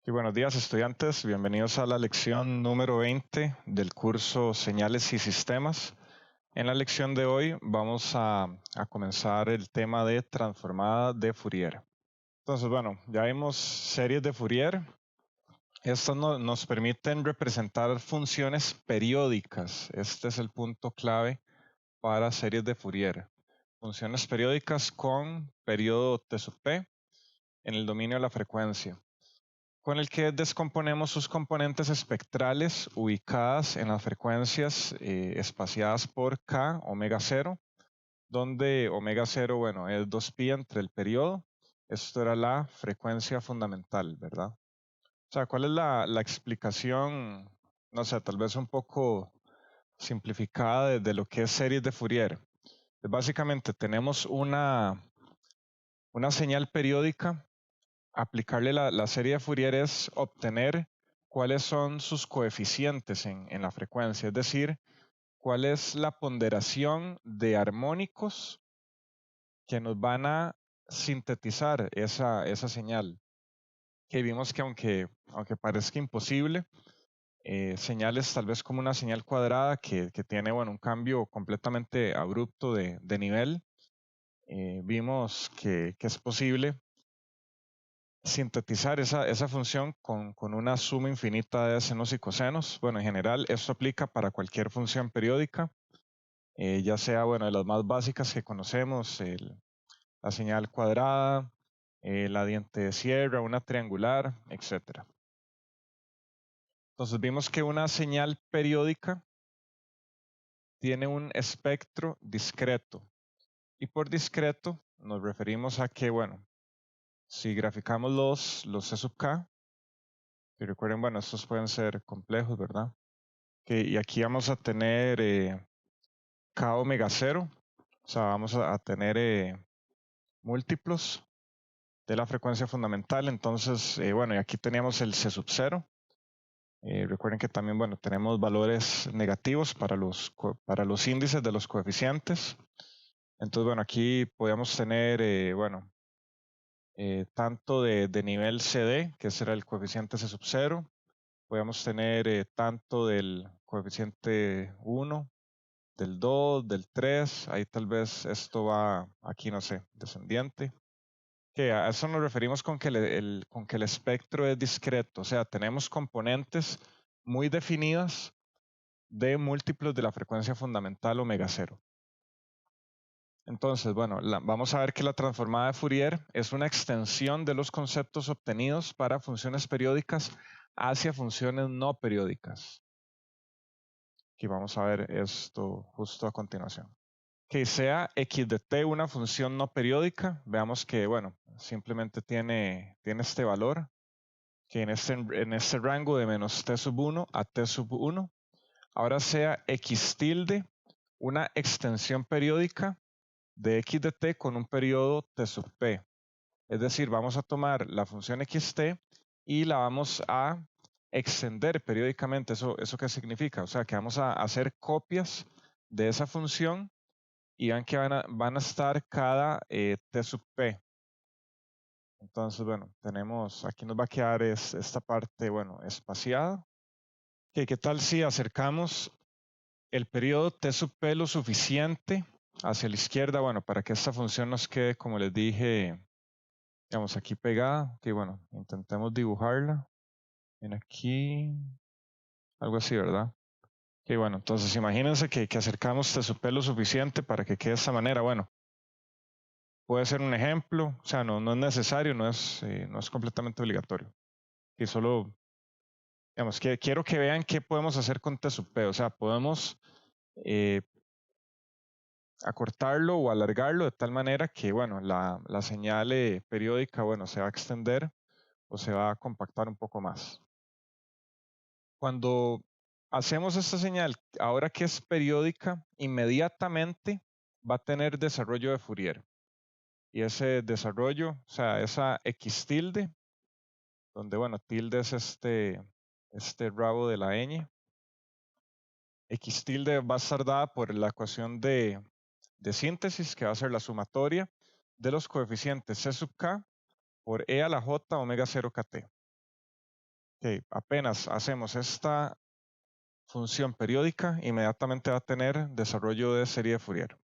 Y buenos días, estudiantes. Bienvenidos a la lección número 20 del curso Señales y Sistemas. En la lección de hoy vamos a comenzar el tema de transformada de Fourier. Entonces, bueno, ya vimos series de Fourier. Estas nos permiten representar funciones periódicas. Este es el punto clave para series de Fourier. Funciones periódicas con periodo T sub P en el dominio de la frecuencia, con el que descomponemos sus componentes espectrales ubicadas en las frecuencias espaciadas por K omega 0, donde omega 0, bueno, es 2pi entre el periodo. Esto era la frecuencia fundamental, ¿verdad? O sea, ¿cuál es la explicación? No sé, tal vez un poco simplificada de lo que es series de Fourier. Básicamente tenemos una señal periódica. Aplicarle la serie de Fourier es obtener cuáles son sus coeficientes en la frecuencia, es decir, cuál es la ponderación de armónicos que nos van a sintetizar esa señal. Que vimos que aunque parezca imposible, señales tal vez como una señal cuadrada que tiene bueno, un cambio completamente abrupto de nivel, vimos que es posible sintetizar esa función con una suma infinita de senos y cosenos. Bueno, en general esto aplica para cualquier función periódica, ya sea, bueno, de las más básicas que conocemos, la señal cuadrada, la diente de sierra, una triangular, etc. Entonces vimos que una señal periódica tiene un espectro discreto. Y por discreto nos referimos a que, bueno, si graficamos los C sub k, y recuerden, bueno, estos pueden ser complejos, ¿verdad? Y aquí vamos a tener K omega 0, o sea, vamos a tener múltiplos de la frecuencia fundamental. Entonces, bueno, y aquí teníamos el C sub 0. Recuerden que también, bueno, tenemos valores negativos para los índices de los coeficientes. Entonces, bueno, aquí podríamos tener, bueno, tanto de nivel CD, que será el coeficiente C sub 0. Podríamos tener tanto del coeficiente 1, del 2, del 3, ahí tal vez esto va aquí, no sé, descendiente. Que a eso nos referimos con que con que el espectro es discreto, o sea, tenemos componentes muy definidas de múltiplos de la frecuencia fundamental omega 0. Entonces, bueno, vamos a ver que la transformada de Fourier es una extensión de los conceptos obtenidos para funciones periódicas hacia funciones no periódicas. Y vamos a ver esto justo a continuación. Que sea x de t una función no periódica, veamos que, bueno, simplemente tiene este valor, que en este rango de menos t sub 1 a t sub 1, ahora sea x tilde una extensión periódica de x de t con un periodo t sub p. Es decir, vamos a tomar la función xt y la vamos a extender periódicamente. ¿Eso qué significa? O sea, que vamos a hacer copias de esa función y vean que van a estar cada t sub p. Entonces, bueno, tenemos, aquí nos va a quedar esta parte, bueno, espaciada. ¿Qué tal si acercamos el periodo t sub p lo suficiente hacia la izquierda? Bueno, para que esta función nos quede, como les dije, digamos, aquí pegada. Que bueno, intentemos dibujarla. En aquí, algo así, ¿verdad? Que bueno, entonces imagínense que acercamos t sub p lo suficiente para que quede de esta manera. Bueno, puede ser un ejemplo, o sea, no es necesario, no es completamente obligatorio. Y solo, digamos, que quiero que vean qué podemos hacer con T sub P. O sea, podemos acortarlo o alargarlo de tal manera que, bueno, la señal periódica, bueno, se va a extender o se va a compactar un poco más. Cuando hacemos esta señal, ahora que es periódica, inmediatamente va a tener desarrollo de Fourier. Y ese desarrollo, o sea, esa x tilde, donde, bueno, tilde es este rabo de la ñ. X tilde va a estar dada por la ecuación de síntesis, que va a ser la sumatoria de los coeficientes C sub k por e a la j omega 0 kt. Ok, apenas hacemos esta función periódica, inmediatamente va a tener desarrollo de serie de Fourier.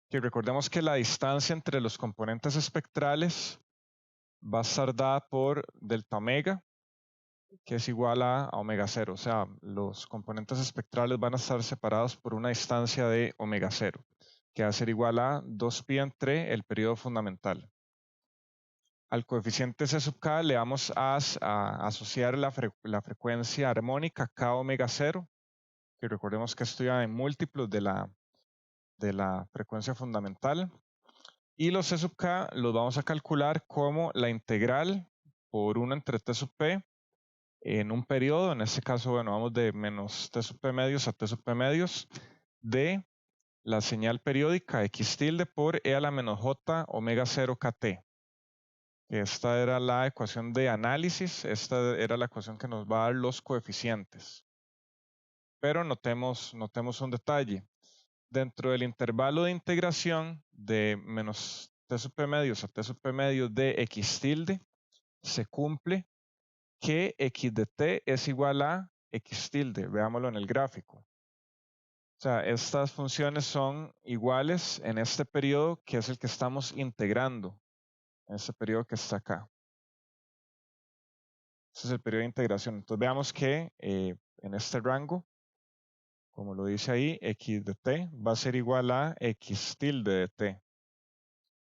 Que recordemos que la distancia entre los componentes espectrales va a estar dada por delta omega, que es igual a omega 0. O sea, los componentes espectrales van a estar separados por una distancia de omega 0, que va a ser igual a 2pi entre el periodo fundamental. Al coeficiente C sub k le vamos a asociar la frecuencia armónica k omega 0, que recordemos que esto ya en múltiplos de la frecuencia fundamental. Y los C sub k los vamos a calcular como la integral por 1 entre T sub P en un periodo, en este caso, bueno, vamos de menos T sub P medios a T sub P medios, de la señal periódica X tilde por E a la menos J omega 0 KT. Esta era la ecuación de análisis, esta era la ecuación que nos va a dar los coeficientes. Pero notemos un detalle. Dentro del intervalo de integración de menos T sub P medios a T sub P medios de X tilde, se cumple que X de T es igual a X tilde. Veámoslo en el gráfico. O sea, estas funciones son iguales en este periodo que es el que estamos integrando, en este periodo que está acá. Este es el periodo de integración. Entonces veamos que en este rango, como lo dice ahí, X de T va a ser igual a X tilde de T.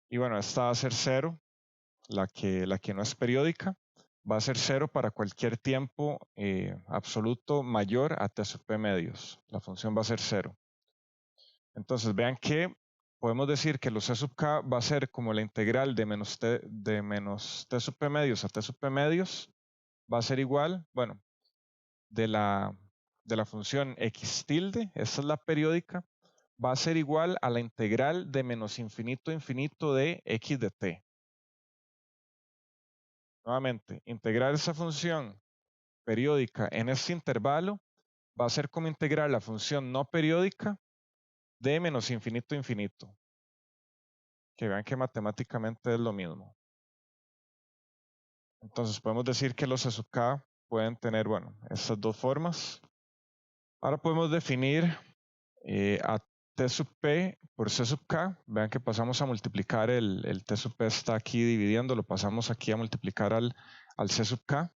Y bueno, esta va a ser 0, la que no es periódica, va a ser 0 para cualquier tiempo absoluto mayor a T sub P medios. La función va a ser 0. Entonces vean que podemos decir que los C sub K va a ser como la integral de menos T sub P medios a T sub P medios, va a ser igual, bueno, de la función X tilde, esta es la periódica, va a ser igual a la integral de menos infinito a infinito de X de T. Nuevamente, integrar esa función periódica en este intervalo va a ser como integrar la función no periódica de menos infinito a infinito. Que vean que matemáticamente es lo mismo. Entonces podemos decir que los C sub K pueden tener, bueno, estas dos formas. Ahora podemos definir a T sub P por C sub K. Vean que pasamos a multiplicar el T sub P está aquí dividiendo, lo pasamos aquí a multiplicar al C sub K.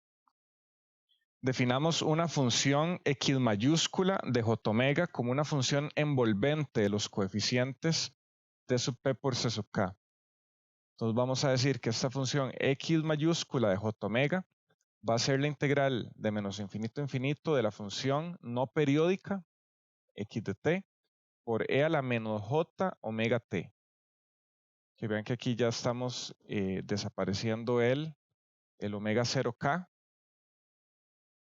Definamos una función X mayúscula de J omega como una función envolvente de los coeficientes T sub P por C sub K. Entonces vamos a decir que esta función X mayúscula de J omega va a ser la integral de menos infinito a infinito de la función no periódica X de T por E a la menos J omega T. Que vean que aquí ya estamos desapareciendo el omega 0K.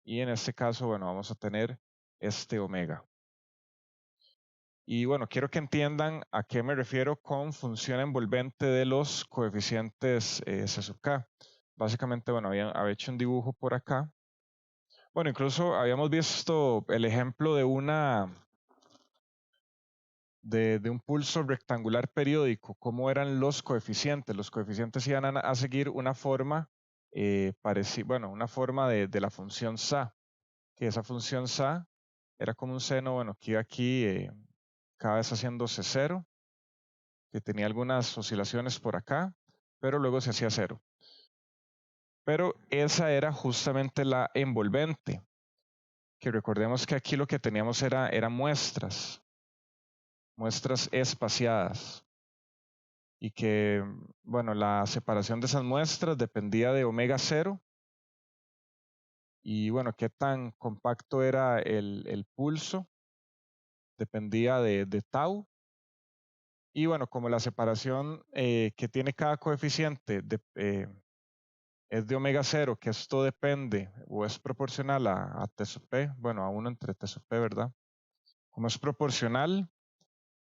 Y en este caso, bueno, vamos a tener este omega. Y bueno, quiero que entiendan a qué me refiero con función envolvente de los coeficientes C sub K. Básicamente, bueno, había hecho un dibujo por acá. Bueno, incluso habíamos visto el ejemplo de de un pulso rectangular periódico, cómo eran los coeficientes. Los coeficientes iban a seguir una forma parecida, bueno, una forma de la función SA, que esa función SA era como un seno, bueno, que iba aquí cada vez haciéndose 0, que tenía algunas oscilaciones por acá, pero luego se hacía 0. Pero esa era justamente la envolvente, que recordemos que aquí lo que teníamos eran muestras espaciadas, y que, bueno, la separación de esas muestras dependía de omega 0, y bueno, qué tan compacto era el pulso, dependía de tau. Y bueno, como la separación que tiene cada coeficiente es de omega 0, que esto depende o es proporcional a T sub P, bueno, a 1 entre T sub P, ¿verdad? Como es proporcional,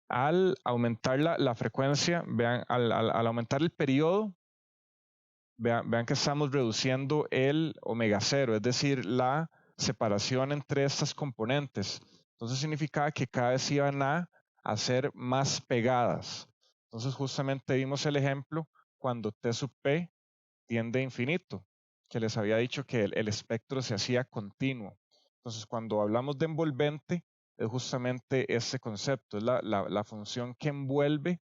al aumentar la frecuencia, vean, al aumentar el periodo, vean que estamos reduciendo el omega 0, es decir, la separación entre estas componentes. Entonces significaba que cada vez iban a ser más pegadas. Entonces justamente vimos el ejemplo cuando T sub P tiende a infinito. que les había dicho que el espectro se hacía continuo. Entonces, cuando hablamos de envolvente, es justamente este concepto, es la función que envuelve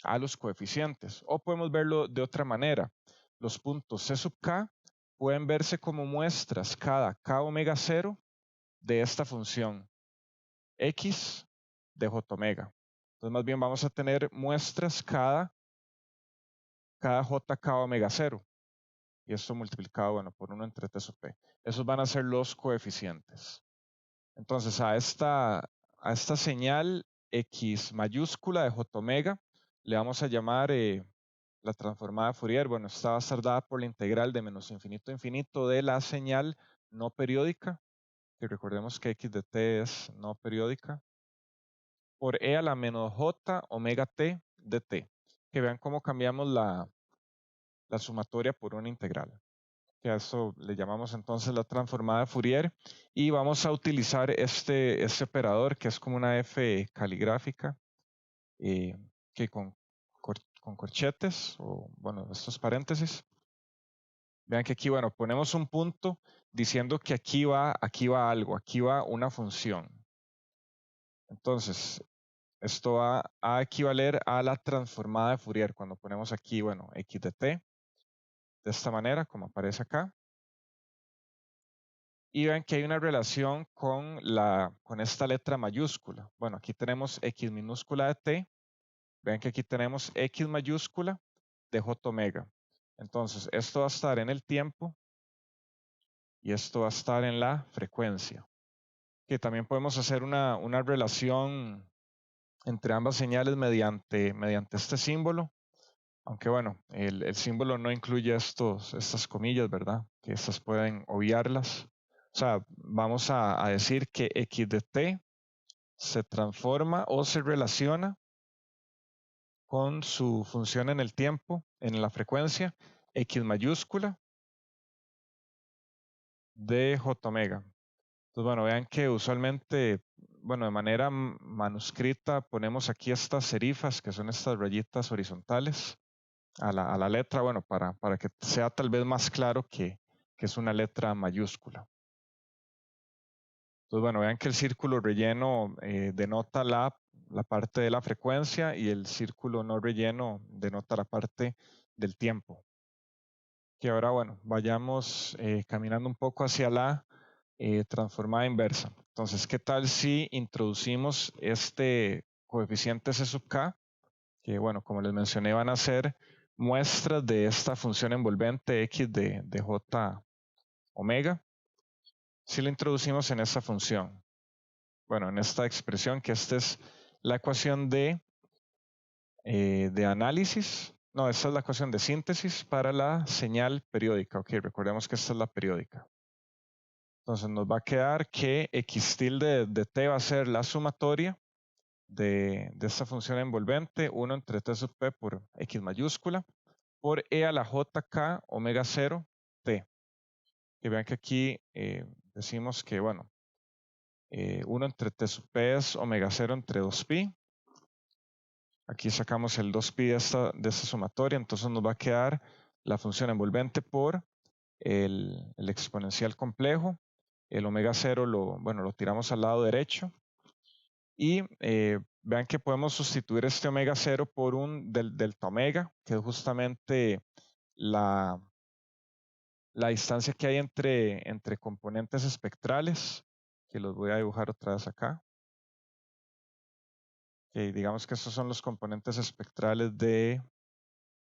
a los coeficientes. O podemos verlo de otra manera. Los puntos C sub k pueden verse como muestras cada k omega 0 de esta función x de j omega. Entonces, más bien vamos a tener muestras cada jk omega 0. Y esto multiplicado, bueno, por 1 entre t sub p. Esos van a ser los coeficientes. Entonces, a esta señal x mayúscula de j omega le vamos a llamar la transformada de Fourier. Bueno, esta va a estar dada por la integral de menos infinito a infinito de la señal no periódica, que recordemos que x de t es no periódica, por e a la menos j omega t de t. Que vean cómo cambiamos la sumatoria por una integral. Que a eso le llamamos entonces la transformada de Fourier, y vamos a utilizar este operador que es como una f caligráfica, que con corchetes, o bueno, estos paréntesis. Vean que aquí, bueno, ponemos un punto diciendo que aquí va algo, aquí va una función. Entonces, esto va a equivaler a la transformada de Fourier cuando ponemos aquí, bueno, x de t, de esta manera, como aparece acá. Y ven que hay una relación con esta letra mayúscula. Bueno, aquí tenemos x minúscula de t. Ven que aquí tenemos x mayúscula de j omega. Entonces, esto va a estar en el tiempo y esto va a estar en la frecuencia. Que también podemos hacer una relación entre ambas señales mediante este símbolo. Aunque bueno, el símbolo no incluye estas comillas, ¿verdad? Que estas pueden obviarlas. O sea, vamos a decir que x de t se transforma o se relaciona con su función en el tiempo, en la frecuencia, x mayúscula de j omega. Entonces, bueno, vean que usualmente, bueno, de manera manuscrita ponemos aquí estas serifas, que son estas rayitas horizontales, a la letra, bueno, para que sea tal vez más claro que es una letra mayúscula. Entonces, bueno, vean que el círculo relleno denota la parte de la frecuencia, y el círculo no relleno denota la parte del tiempo. Que ahora, bueno, vayamos caminando un poco hacia la transformada inversa. Entonces, ¿qué tal si introducimos este coeficiente C sub k? Que, bueno, como les mencioné, van a ser muestras de esta función envolvente x de j omega. Si lo introducimos en esta función, bueno, en esta expresión, que esta es la ecuación de análisis. No, esta es la ecuación de síntesis para la señal periódica. Ok, recordemos que esta es la periódica. Entonces nos va a quedar que x tilde de t va a ser la sumatoria de esta función envolvente, 1 entre t sub p por x mayúscula, por e a la jk omega 0 t. Que vean que aquí decimos que, bueno, 1 entre t sub p es omega 0 entre 2pi. Aquí sacamos el 2pi de esta sumatoria, entonces nos va a quedar la función envolvente por el exponencial complejo. El omega 0 lo tiramos al lado derecho. Y vean que podemos sustituir este omega 0 por un delta omega, que es justamente la distancia que hay entre componentes espectrales, que los voy a dibujar otra vez acá. Okay, digamos que estos son los componentes espectrales de,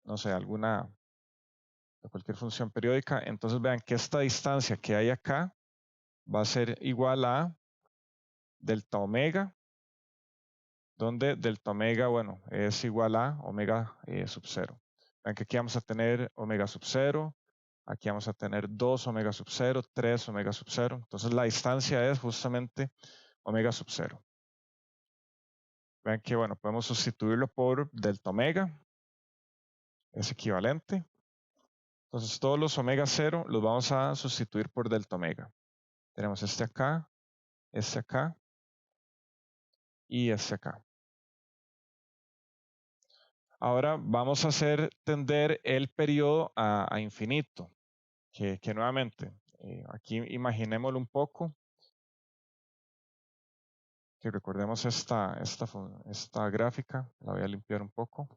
no sé, de cualquier función periódica. Entonces vean que esta distancia que hay acá va a ser igual a delta omega, donde delta omega, bueno, es igual a omega sub 0. Vean que aquí vamos a tener omega sub 0, aquí vamos a tener 2 omega sub 0, 3 omega sub 0. Entonces la distancia es justamente omega sub 0. Vean que, bueno, podemos sustituirlo por delta omega, es equivalente. Entonces todos los omega 0 los vamos a sustituir por delta omega. Tenemos este acá y este acá. Ahora vamos a hacer tender el periodo a infinito. que nuevamente, aquí imaginémoslo un poco, que recordemos esta gráfica, la voy a limpiar un poco.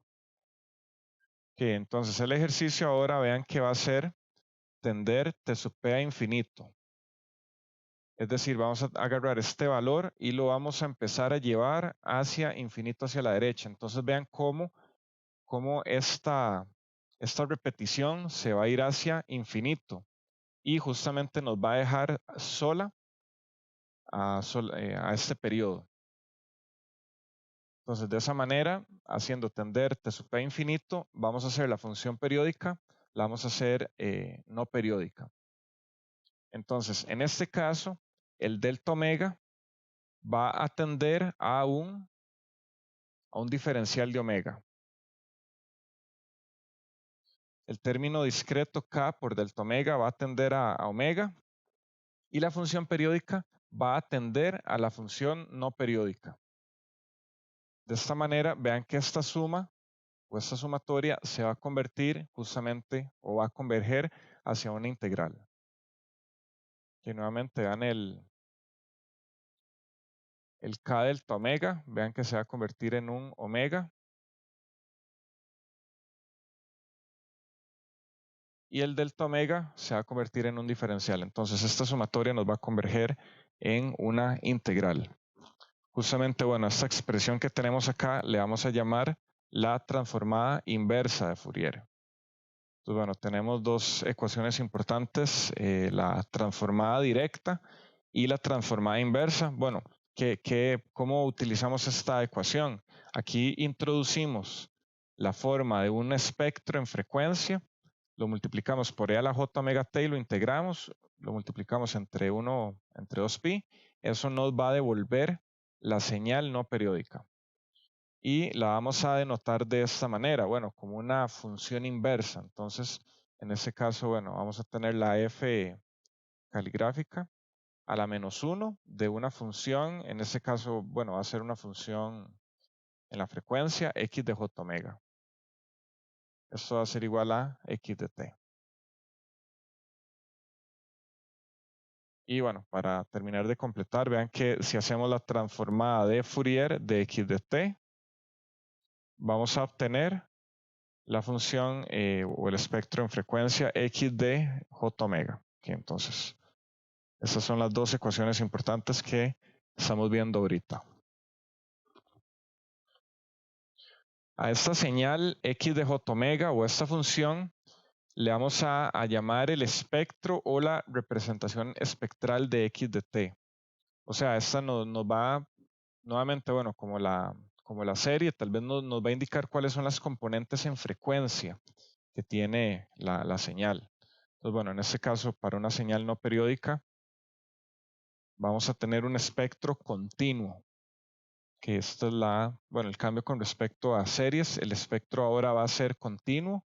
Que entonces el ejercicio ahora vean que va a ser tender T sub P a infinito. Es decir, vamos a agarrar este valor y lo vamos a empezar a llevar hacia infinito, hacia la derecha. Entonces vean cómo esta repetición se va a ir hacia infinito y justamente nos va a dejar sola a este periodo. Entonces, de esa manera, haciendo tender T sub P a infinito, vamos a hacer la función periódica, la vamos a hacer no periódica. Entonces, en este caso, el delta omega va a tender a un diferencial de omega. El término discreto K por delta omega va a tender a omega y la función periódica va a tender a la función no periódica. De esta manera, vean que esta suma o esta sumatoria se va a convertir justamente o va a converger hacia una integral. Que nuevamente vean el K delta omega, vean que se va a convertir en un omega. Y el delta omega se va a convertir en un diferencial. Entonces esta sumatoria nos va a converger en una integral. Justamente, bueno, esta expresión que tenemos acá le vamos a llamar la transformada inversa de Fourier. Entonces, bueno, tenemos dos ecuaciones importantes, la transformada directa y la transformada inversa. Bueno, ¿cómo utilizamos esta ecuación? Aquí introducimos la forma de un espectro en frecuencia, lo multiplicamos por e a la j omega t y lo integramos, lo multiplicamos entre 2pi, eso nos va a devolver la señal no periódica. Y la vamos a denotar de esta manera, bueno, como una función inversa. Entonces, en este caso, bueno, vamos a tener la f caligráfica a la -1 de una función, en este caso, bueno, va a ser una función en la frecuencia x de j omega. Esto va a ser igual a x de t. Y bueno, para terminar de completar, vean que si hacemos la transformada de Fourier de x de t, vamos a obtener la función o el espectro en frecuencia x de j omega. Okay, entonces, estas son las dos ecuaciones importantes que estamos viendo ahorita. A esta señal x de j omega o esta función le vamos a llamar el espectro o la representación espectral de x de t. O sea, esta nos va nuevamente, bueno, como la serie, tal vez nos va a indicar cuáles son las componentes en frecuencia que tiene la señal. Entonces, bueno, en este caso, para una señal no periódica, vamos a tener un espectro continuo, que esto es el cambio con respecto a series, el espectro ahora va a ser continuo,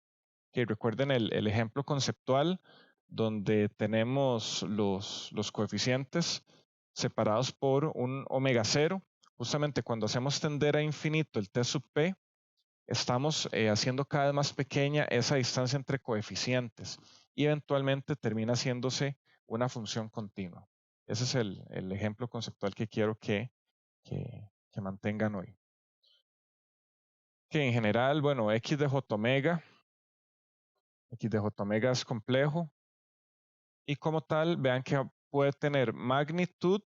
que recuerden el ejemplo conceptual donde tenemos los coeficientes separados por un omega cero. Justamente cuando hacemos tender a infinito el t sub p, estamos haciendo cada vez más pequeña esa distancia entre coeficientes y eventualmente termina haciéndose una función continua. Ese es el ejemplo conceptual que quiero que mantengan hoy. Que en general, bueno, x de j omega es complejo y como tal, vean que puede tener magnitud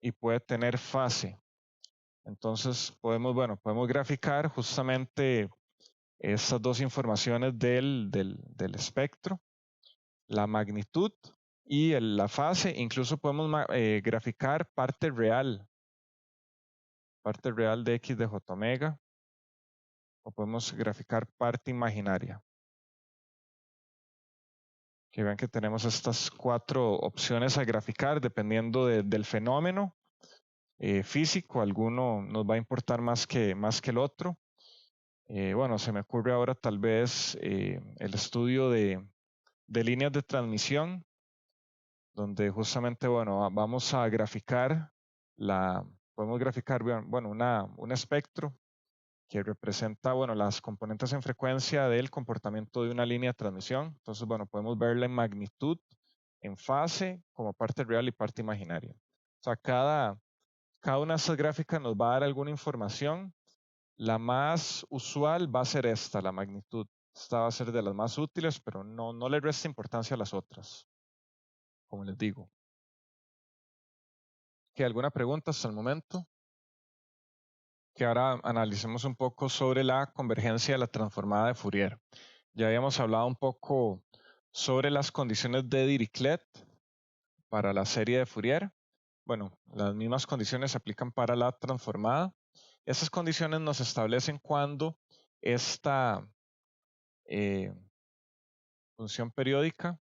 y puede tener fase. Entonces podemos graficar justamente estas dos informaciones del espectro, la magnitud y la fase. Incluso podemos graficar parte real de x de j omega, o podemos graficar parte imaginaria. Que vean que tenemos estas cuatro opciones a graficar dependiendo del fenómeno físico. Alguno nos va a importar más que el otro. Bueno, se me ocurre ahora tal vez el estudio de líneas de transmisión, donde justamente, bueno, vamos a graficar podemos graficar, bueno, un espectro que representa, bueno, las componentes en frecuencia del comportamiento de una línea de transmisión. Entonces, bueno, podemos verla en magnitud, en fase, como parte real y parte imaginaria. O sea, cada una de estas gráficas nos va a dar alguna información. La más usual va a ser esta, la magnitud. Esta va a ser de las más útiles, pero no le resta importancia a las otras, como les digo. ¿Qué, alguna pregunta hasta el momento? Que ahora analicemos un poco sobre la convergencia de la transformada de Fourier. Ya habíamos hablado un poco sobre las condiciones de Dirichlet para la serie de Fourier. Bueno, las mismas condiciones se aplican para la transformada. Esas condiciones nos establecen cuando esta función periódica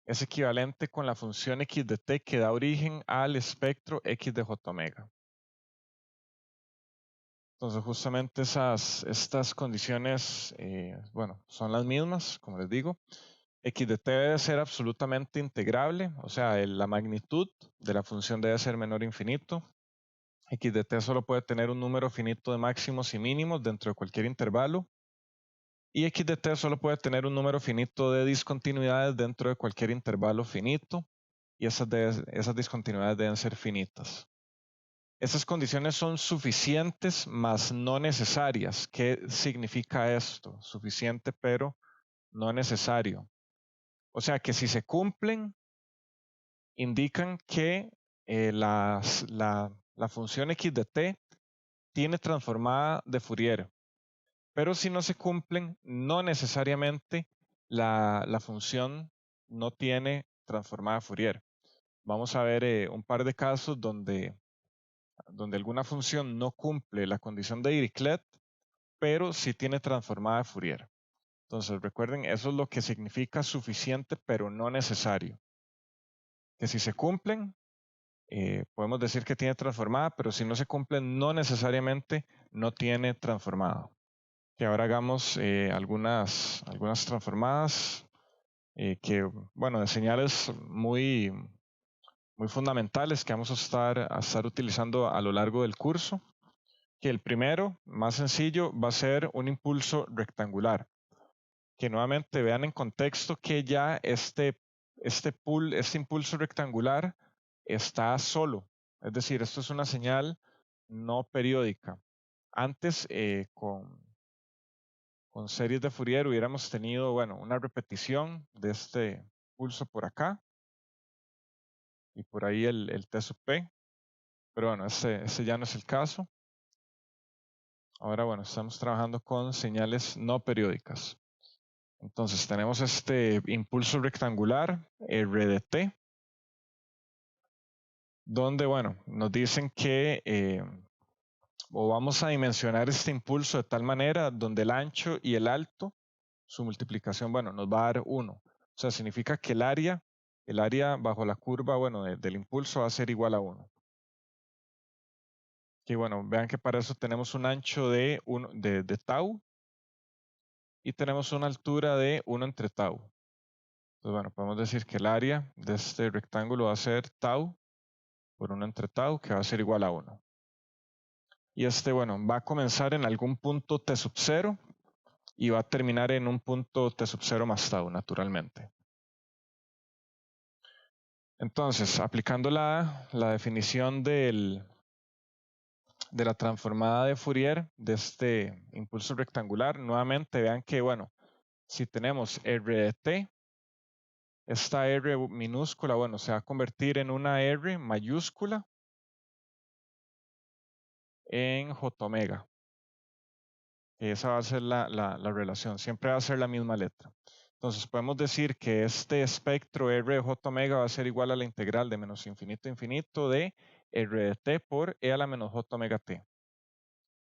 es equivalente con la función x de t que da origen al espectro x de j omega. Entonces, justamente estas condiciones, bueno, son las mismas, como les digo. X de t debe ser absolutamente integrable, o sea, la magnitud de la función debe ser menor a infinito. X de t solo puede tener un número finito de máximos y mínimos dentro de cualquier intervalo. Y x de t solo puede tener un número finito de discontinuidades dentro de cualquier intervalo finito. Y esas discontinuidades deben ser finitas. Estas condiciones son suficientes, mas no necesarias. ¿Qué significa esto? Suficiente, pero no necesario. O sea que si se cumplen, indican que la función x de t tiene transformada de Fourier. Pero si no se cumplen, no necesariamente la función no tiene transformada de Fourier. Vamos a ver un par de casos donde alguna función no cumple la condición de Dirichlet, pero sí tiene transformada de Fourier. Entonces, recuerden, eso es lo que significa suficiente, pero no necesario. Que si se cumplen, podemos decir que tiene transformada, pero si no se cumplen, no necesariamente no tiene transformada. Que ahora hagamos algunas transformadas que, bueno, de señales muy fundamentales que vamos a estar utilizando a lo largo del curso. Que el primero, más sencillo, va a ser un impulso rectangular. Que nuevamente vean en contexto que ya este impulso rectangular está solo. Es decir, esto es una señal no periódica. Antes, con series de Fourier hubiéramos tenido, bueno, una repetición de este pulso por acá y por ahí el T sub P. Pero bueno, ese ya no es el caso. Ahora, bueno, estamos trabajando con señales no periódicas. Entonces tenemos este impulso rectangular, R de T, donde, bueno, nos dicen que o vamos a dimensionar este impulso de tal manera donde el ancho y el alto, su multiplicación, bueno, nos va a dar 1. O sea, significa que el área bajo la curva, bueno, del impulso va a ser igual a 1. Y bueno, vean que para eso tenemos un ancho de tau y tenemos una altura de 1 entre tau. Entonces, bueno, podemos decir que el área de este rectángulo va a ser tau por 1 entre tau, que va a ser igual a 1. Y bueno, va a comenzar en algún punto t sub 0 y va a terminar en un punto t sub 0 más tau, naturalmente. Entonces, aplicando la definición de la transformada de Fourier de este impulso rectangular, nuevamente vean que, bueno, si tenemos R de t, esta R minúscula, bueno, se va a convertir en una R mayúscula en J omega. Esa va a ser la relación, siempre va a ser la misma letra. Entonces podemos decir que este espectro R de J omega va a ser igual a la integral de menos infinito a infinito de R de t por E a la menos J omega t.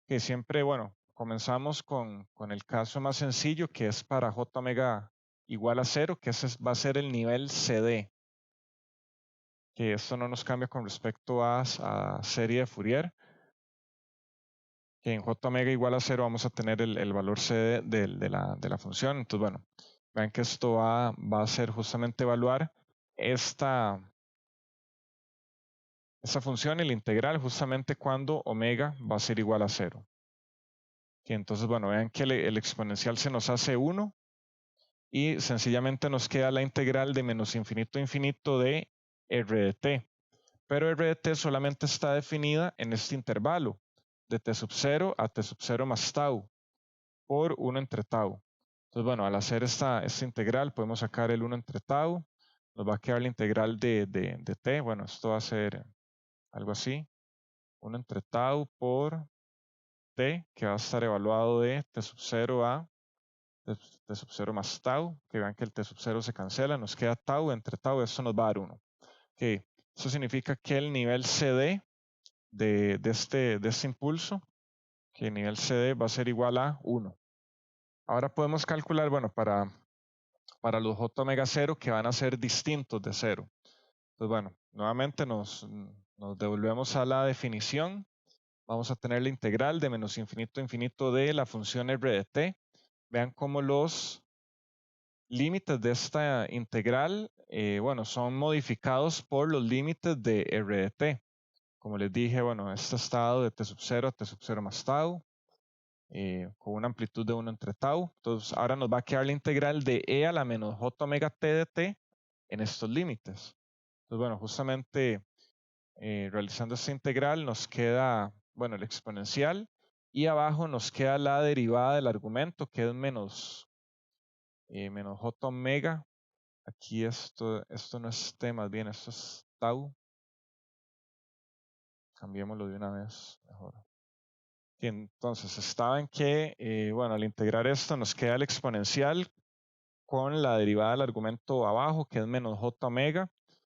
Que siempre, bueno, comenzamos con el caso más sencillo, que es para J omega igual a 0, que ese va a ser el nivel CD. Que esto no nos cambia con respecto a serie de Fourier. Que en J omega igual a 0 vamos a tener el valor CD de la función. Entonces, bueno, vean que esto va a ser justamente evaluar esta esta función y la integral justamente cuando omega va a ser igual a 0. Que entonces, bueno, vean que el exponencial se nos hace 1 y sencillamente nos queda la integral de menos infinito a infinito de r de t. Pero r de t solamente está definida en este intervalo, de t sub 0 a t sub 0 más tau, por 1 entre tau. Entonces, bueno, al hacer esta integral podemos sacar el 1 entre tau, nos va a quedar la integral de t, bueno, esto va a ser algo así, 1 entre tau por t, que va a estar evaluado de t sub 0 a t sub 0 más tau, que vean que el t sub 0 se cancela, nos queda tau entre tau, esto nos va a dar 1. Okay. Eso significa que el nivel CD de este impulso, que el nivel CD va a ser igual a 1. Ahora podemos calcular, bueno, para los J omega 0 que van a ser distintos de 0. Entonces, bueno, nuevamente nos devolvemos a la definición. Vamos a tener la integral de menos infinito a infinito de la función r de t. Vean cómo los límites de esta integral, bueno, son modificados por los límites de r de t. Como les dije, bueno, este estado de t sub 0 a t sub 0 más tau, con una amplitud de 1 entre tau. Entonces, ahora nos va a quedar la integral de e a la menos j omega t de t en estos límites. Entonces, bueno, justamente realizando esta integral nos queda, bueno, el exponencial y abajo nos queda la derivada del argumento que es menos j omega. Aquí esto no es t, más bien esto es tau. Cambiémoslo de una vez, mejor. Y entonces estaba en que, bueno, al integrar esto nos queda el exponencial con la derivada del argumento abajo, que es menos j omega.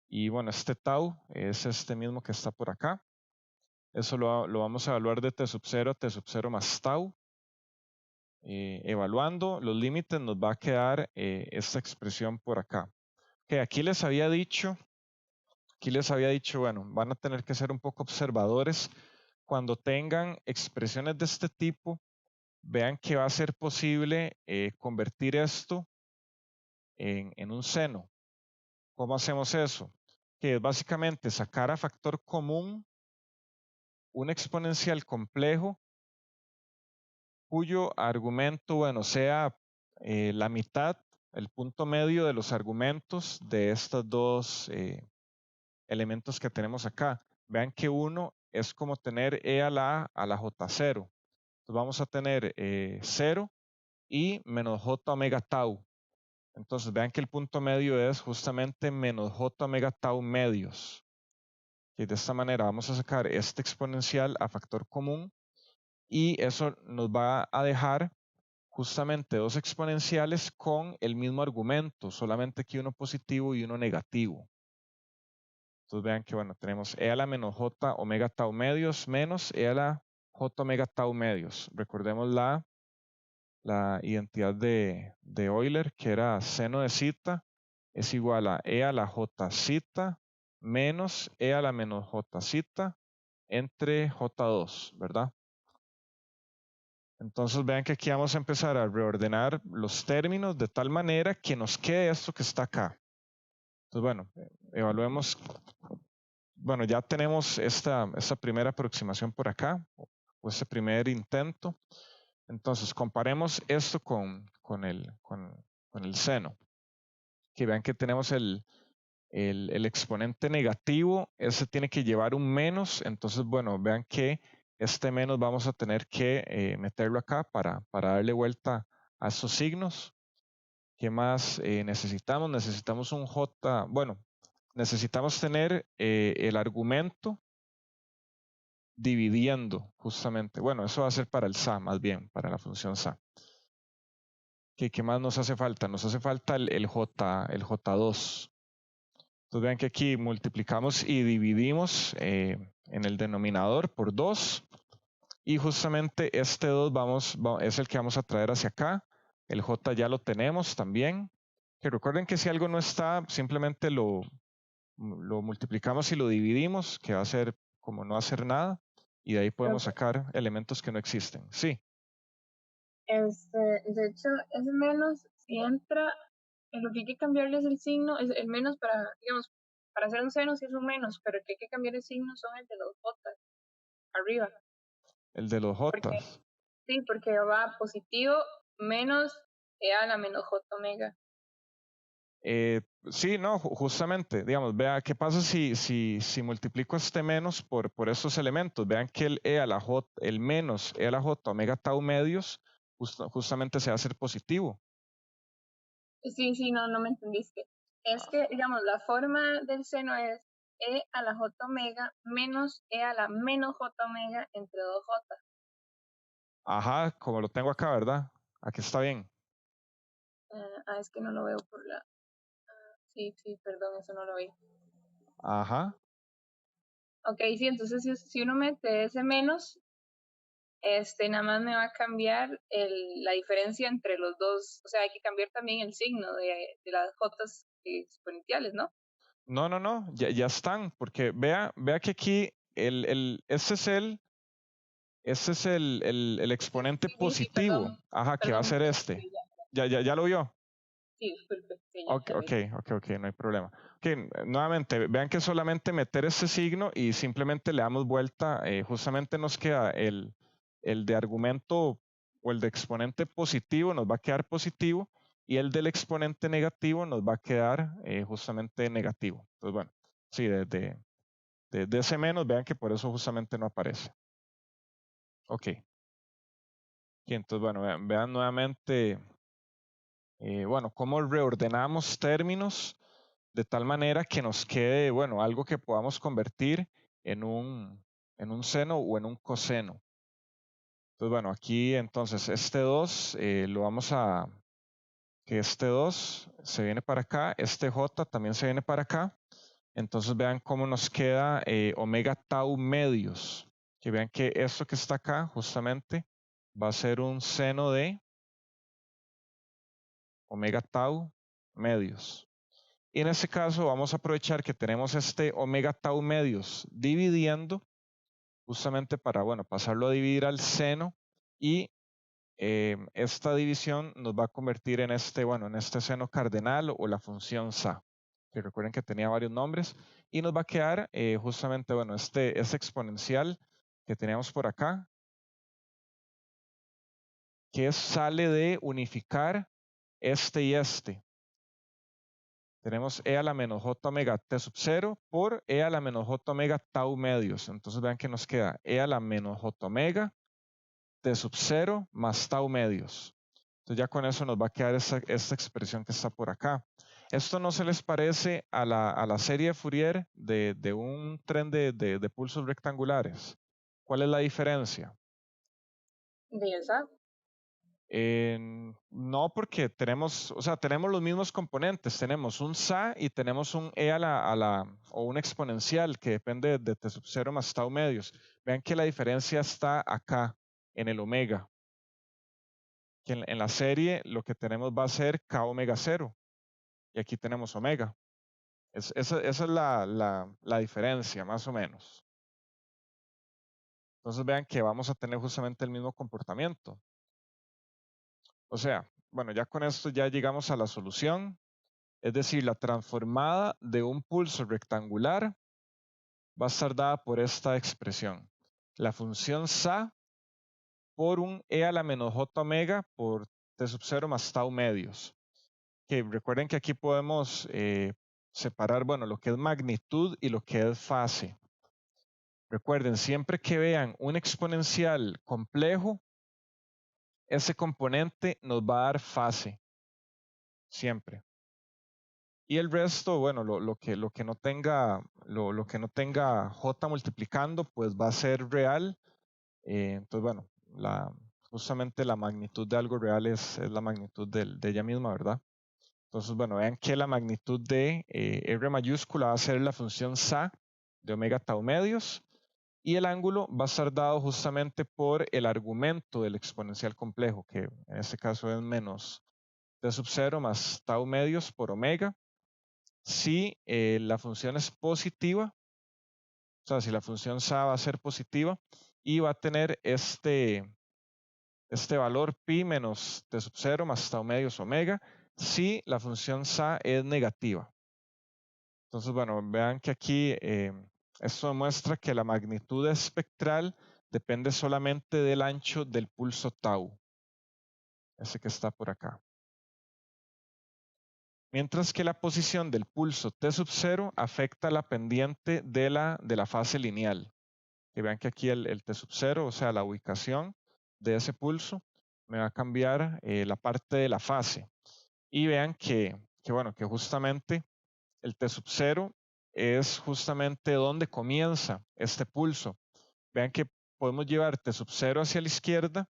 Y bueno, este tau es este mismo que está por acá. Eso lo vamos a evaluar de t sub 0 a t sub 0 más tau. Evaluando los límites nos va a quedar esta expresión por acá. Que aquí les había dicho, bueno, van a tener que ser un poco observadores. Cuando tengan expresiones de este tipo, vean que va a ser posible convertir esto en un seno. ¿Cómo hacemos eso? Que es básicamente sacar a factor común un exponencial complejo cuyo argumento, bueno, sea la mitad, el punto medio de los argumentos de estos dos elementos que tenemos acá. Vean que uno es como tener e a la j0. Entonces vamos a tener 0 y menos j omega tau. Entonces vean que el punto medio es justamente menos j omega tau medios. Y de esta manera vamos a sacar este exponencial a factor común y eso nos va a dejar justamente dos exponenciales con el mismo argumento, solamente que uno positivo y uno negativo. Entonces vean que bueno, tenemos e a la menos j omega tau medios menos e a la j omega tau medios. Recordemos la identidad de Euler, que era seno de zeta es igual a e a la j zeta menos e a la menos j zeta entre j2, ¿verdad? Entonces vean que aquí vamos a empezar a reordenar los términos de tal manera que nos quede esto que está acá. Entonces, bueno, evaluemos. Bueno, ya tenemos esta primera aproximación por acá, o este primer intento. Entonces, comparemos esto con el seno. Que vean que tenemos el exponente negativo, ese tiene que llevar un menos. Entonces, bueno, vean que este menos vamos a tener que meterlo acá para darle vuelta a esos signos. ¿Qué más necesitamos? Necesitamos un J, bueno, necesitamos tener el argumento dividiendo justamente. Bueno, eso va a ser para el SA, más bien, para la función SA. ¿Qué más nos hace falta? Nos hace falta el J2. Entonces vean que aquí multiplicamos y dividimos en el denominador por 2. Y justamente este 2 es el que vamos a traer hacia acá. El J ya lo tenemos también. Que recuerden que si algo no está, simplemente lo multiplicamos y lo dividimos, que va a ser como no hacer nada. Y de ahí podemos sacar elementos que no existen. Sí. De hecho, ese menos, si entra, en lo que hay que cambiarle es el signo, es el menos para, digamos, para hacer un seno sí es un menos, pero el que hay que cambiar el signo son el de los J, arriba. El de los Porque, Jotas. sí, porque va positivo menos E a la menos J omega. Sí, no, justamente, digamos, vea, ¿qué pasa si multiplico este menos por estos elementos? Vean que el E a la J, el menos E a la J omega tau medios, justamente se va a hacer positivo. Sí, no me entendiste. Es que, digamos, la forma del seno es E a la J omega menos E a la menos J omega entre 2J. Ajá, como lo tengo acá, ¿verdad? Aquí está bien. Es que no lo veo por la... sí, perdón, eso no lo vi. Ajá. Ok, sí, entonces si uno mete ese menos, nada más me va a cambiar la diferencia entre los dos. O sea, hay que cambiar también el signo de las Jotas exponenciales, ¿no? No, ya están, porque vea que aquí este es el exponente Sí, positivo, ajá, que va a perdón. ser este. Ya lo vio. Sí, disculpe, sí, Ok, ya lo vi. no hay problema. Ok, nuevamente, vean que solamente meter ese signo y simplemente le damos vuelta, justamente nos queda el de argumento o el de exponente positivo nos va a quedar positivo y el del exponente negativo nos va a quedar justamente negativo. Entonces, bueno, sí, de ese menos, vean que por eso justamente no aparece. Ok. Y entonces, bueno, vean nuevamente, bueno, cómo reordenamos términos de tal manera que nos quede, bueno, algo que podamos convertir en un seno o en un coseno. Entonces, bueno, aquí entonces este 2 lo vamos a, que este 2 se viene para acá, este J también se viene para acá. Entonces vean cómo nos queda omega tau medios. Que vean que esto que está acá justamente va a ser un seno de omega tau medios. Y en este caso vamos a aprovechar que tenemos este omega tau medios dividiendo justamente para, bueno, pasarlo a dividir al seno y esta división nos va a convertir en este, bueno, en este seno cardenal o la función SA, que recuerden que tenía varios nombres y nos va a quedar justamente, bueno, este exponencial que teníamos por acá, que sale de unificar este y este. Tenemos E a la menos J omega T sub 0 por E a la menos J omega tau medios. Entonces vean que nos queda E a la menos J omega T sub 0 más tau medios. Entonces ya con eso nos va a quedar esta expresión que está por acá. ¿Esto no se les parece a la serie de Fourier de un tren de pulsos rectangulares? ¿Cuál es la diferencia? De esa. No, porque tenemos, o sea, tenemos los mismos componentes. Tenemos un SA y tenemos un E o un exponencial que depende de T sub 0 más tau medios. Vean que la diferencia está acá, en el omega. Que en la serie lo que tenemos va a ser K omega 0 y aquí tenemos omega. Esa es la diferencia, más o menos. Entonces vean que vamos a tener justamente el mismo comportamiento. O sea, bueno, ya con esto ya llegamos a la solución. Es decir, la transformada de un pulso rectangular va a estar dada por esta expresión. La función SA por un E a la menos J omega por T sub 0 más tau medios. Que recuerden que aquí podemos separar, bueno, lo que es magnitud y lo que es fase. Recuerden, siempre que vean un exponencial complejo, ese componente nos va a dar fase. Siempre. Y el resto, bueno, lo que no tenga, lo que no tenga J multiplicando, pues va a ser real. Entonces, bueno, justamente la magnitud de algo real es la magnitud de ella misma, ¿verdad? Entonces, bueno, vean que la magnitud de R mayúscula va a ser la función SA de omega tau medios y el ángulo va a estar dado justamente por el argumento del exponencial complejo, que en este caso es menos T sub 0 más tau medios por omega. Si la función es positiva, o sea, si la función SA va a ser positiva y va a tener este valor pi menos T sub 0 más tau medios omega, si la función SA es negativa. Entonces, bueno, vean que aquí esto demuestra que la magnitud espectral depende solamente del ancho del pulso tau, ese que está por acá. Mientras que la posición del pulso T sub 0 afecta la pendiente de la fase lineal. Que vean que aquí el T sub 0, o sea, la ubicación de ese pulso, me va a cambiar la parte de la fase. Y vean bueno, que justamente el T sub 0 es justamente donde comienza este pulso. Vean que podemos llevar T sub 0 hacia la izquierda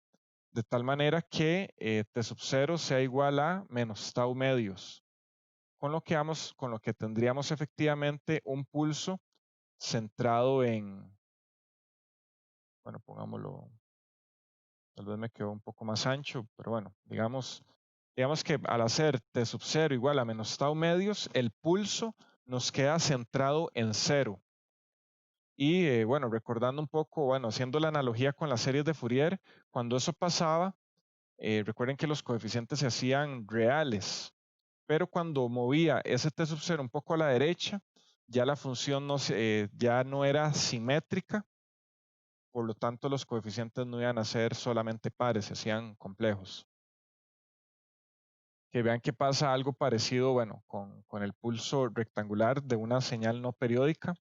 de tal manera que T sub 0 sea igual a menos tau medios, con lo que tendríamos efectivamente un pulso centrado en, bueno, pongámoslo, tal vez me quedó un poco más ancho, pero bueno, digamos que al hacer T sub 0 igual a menos tau medios, el pulso nos queda centrado en 0. Y bueno, recordando un poco, bueno, haciendo la analogía con las series de Fourier, cuando eso pasaba, recuerden que los coeficientes se hacían reales, pero cuando movía ese T sub 0 un poco a la derecha, ya la función ya no era simétrica, por lo tanto los coeficientes no iban a ser solamente pares, se hacían complejos. Que vean que pasa algo parecido, bueno, con el pulso rectangular de una señal no periódica.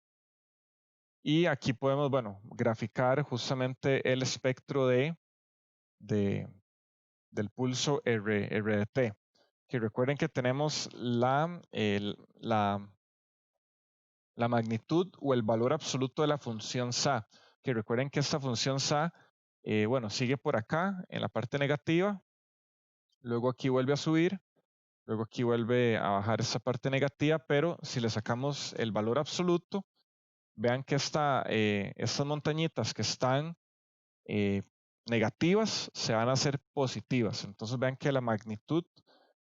Y aquí podemos, bueno, graficar justamente el espectro del pulso R de T. Que recuerden que tenemos la magnitud o el valor absoluto de la función SA. Que recuerden que esta función SA, bueno, sigue por acá en la parte negativa, luego aquí vuelve a subir, luego aquí vuelve a bajar esa parte negativa, pero si le sacamos el valor absoluto, vean que estas montañitas que están negativas se van a hacer positivas. Entonces vean que la magnitud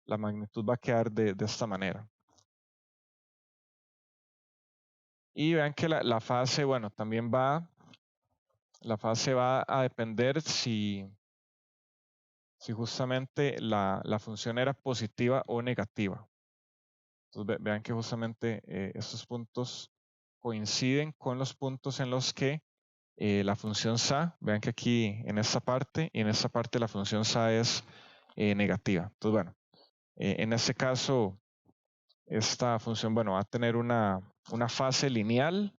va a quedar de esta manera. Y vean que la fase, bueno, también la fase va a depender si justamente la función era positiva o negativa. Entonces vean que justamente estos puntos coinciden con los puntos en los que la función SA, vean que aquí en esta parte y en esta parte la función SA es negativa. Entonces, bueno, en este caso, esta función, bueno, va a tener una fase lineal.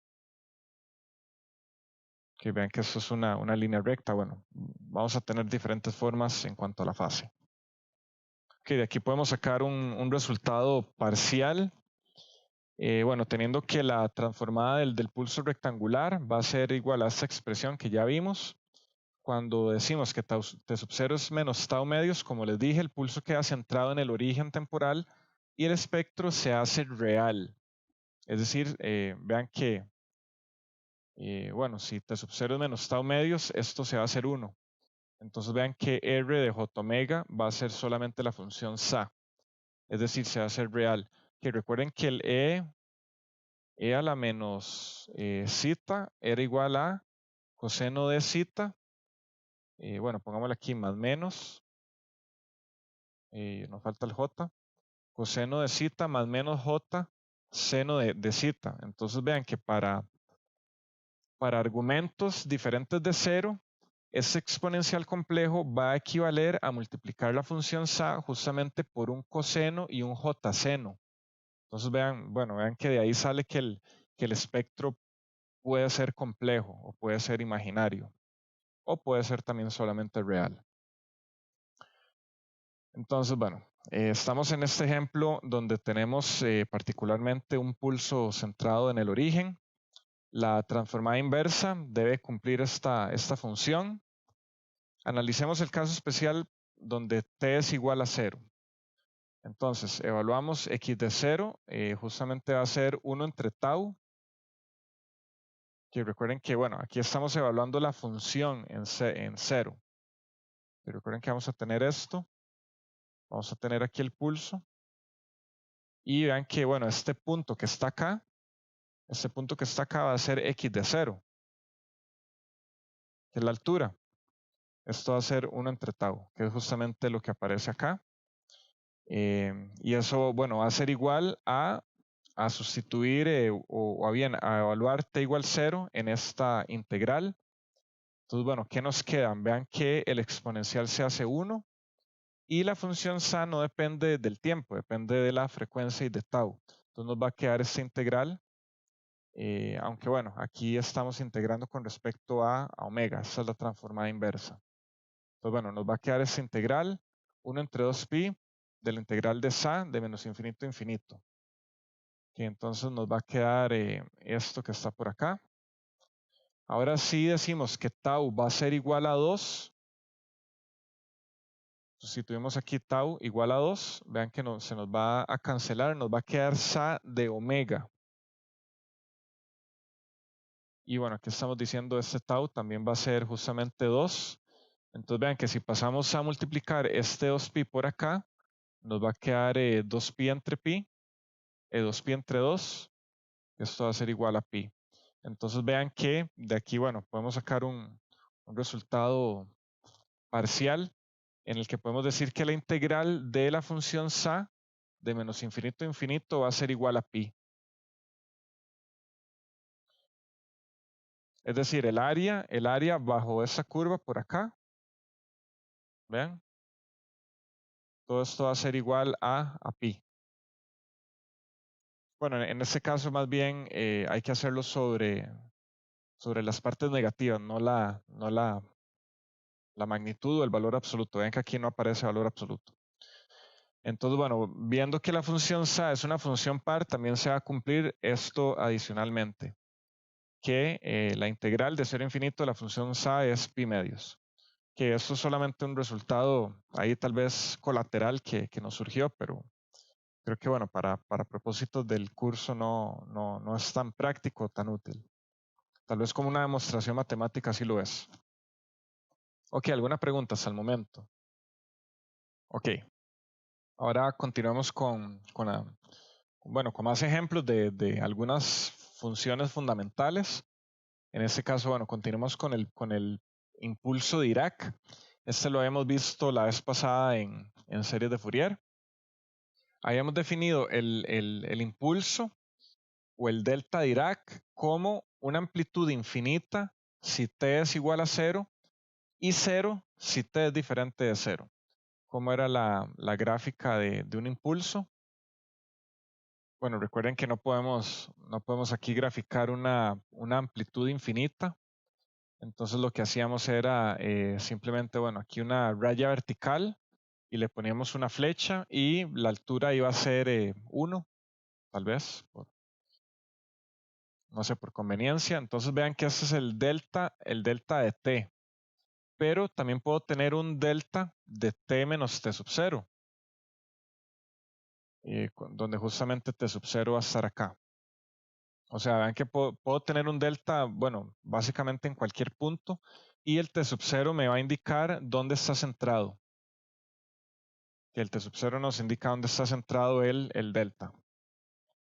Que vean que esto es una línea recta. Bueno, vamos a tener diferentes formas en cuanto a la fase. Ok, de aquí podemos sacar un resultado parcial. Bueno, teniendo que la transformada del pulso rectangular va a ser igual a esta expresión que ya vimos. Cuando decimos que T sub 0 es menos tau medios, como les dije, el pulso queda centrado en el origen temporal y el espectro se hace real. Es decir, vean que, bueno, si T sub 0 es menos tau medios, esto se va a hacer 1. Entonces vean que R de J omega va a ser solamente la función SA. Es decir, se va a hacer real. Que recuerden que el E a la menos zeta era igual a coseno de zeta. Bueno, pongámosle aquí más menos. Nos falta el J. Coseno de zeta más menos J seno de zeta. Entonces vean que para argumentos diferentes de 0, ese exponencial complejo va a equivaler a multiplicar la función SA justamente por un coseno y un J seno. Entonces vean, bueno, vean que de ahí sale que el espectro puede ser complejo o puede ser imaginario o puede ser también solamente real. Entonces, bueno, estamos en este ejemplo donde tenemos particularmente un pulso centrado en el origen. La transformada inversa debe cumplir esta función. Analicemos el caso especial donde t es igual a 0. Entonces, evaluamos x de 0, justamente va a ser 1 entre tau. Que recuerden que, bueno, aquí estamos evaluando la función en 0. Y recuerden que vamos a tener esto. Vamos a tener aquí el pulso. Y vean que, bueno, este punto que está acá va a ser x de 0, que es la altura. Esto va a ser 1 entre tau, que es justamente lo que aparece acá. Y eso, bueno, va a ser igual a a sustituir o bien a evaluar t igual 0 en esta integral. Entonces, bueno, ¿qué nos quedan? Vean que el exponencial se hace 1 y la función sa no depende del tiempo, depende de la frecuencia y de tau. Entonces nos va a quedar esta integral, aunque bueno, aquí estamos integrando con respecto a omega, esa es la transformada inversa. Entonces, bueno, nos va a quedar esta integral, 1 entre 2pi de la integral de sa de menos infinito a infinito. Que entonces nos va a quedar esto que está por acá. Ahora sí decimos que tau va a ser igual a 2. Sustituimos aquí tau igual a 2. Vean que se nos va a cancelar, nos va a quedar sa de omega. Y bueno, aquí estamos diciendo este tau también va a ser justamente 2. Entonces vean que si pasamos a multiplicar este 2pi por acá, nos va a quedar 2pi entre pi, 2pi entre 2. Esto va a ser igual a pi. Entonces vean que de aquí, bueno, podemos sacar un resultado parcial en el que podemos decir que la integral de la función sa de menos infinito a infinito va a ser igual a pi. Es decir, el área bajo esa curva por acá, vean, todo esto va a ser igual a pi. Bueno, en este caso más bien hay que hacerlo sobre las partes negativas, no la magnitud o el valor absoluto. Vean que aquí no aparece valor absoluto. Entonces, bueno, viendo que la función sa es una función par, también se va a cumplir esto adicionalmente, que la integral de 0 a infinito de la función sa es pi medios. Que esto es solamente un resultado ahí tal vez colateral que nos surgió, pero creo que bueno, para propósitos del curso no es tan práctico, tan útil. Tal vez como una demostración matemática sí lo es. Ok, ¿alguna pregunta hasta el momento? Ok. Ahora continuamos con más ejemplos de algunas funciones fundamentales. En este caso, bueno, continuamos con el impulso de Dirac. Este lo habíamos visto la vez pasada en series de Fourier. Habíamos definido el impulso o el delta Dirac como una amplitud infinita si t es igual a 0 y 0 si t es diferente de 0. ¿Cómo era la gráfica de un impulso? Bueno, recuerden que no podemos aquí graficar una amplitud infinita. Entonces lo que hacíamos era simplemente, bueno, aquí una raya vertical y le poníamos una flecha y la altura iba a ser 1, tal vez, no sé, por conveniencia. Entonces vean que este es el delta de t. Pero también puedo tener un delta de t menos t sub 0. Donde justamente t sub 0 va a estar acá. O sea, vean que puedo tener un delta, bueno, básicamente en cualquier punto, y el t sub 0 me va a indicar dónde está centrado. Que el t sub 0 nos indica dónde está centrado el delta.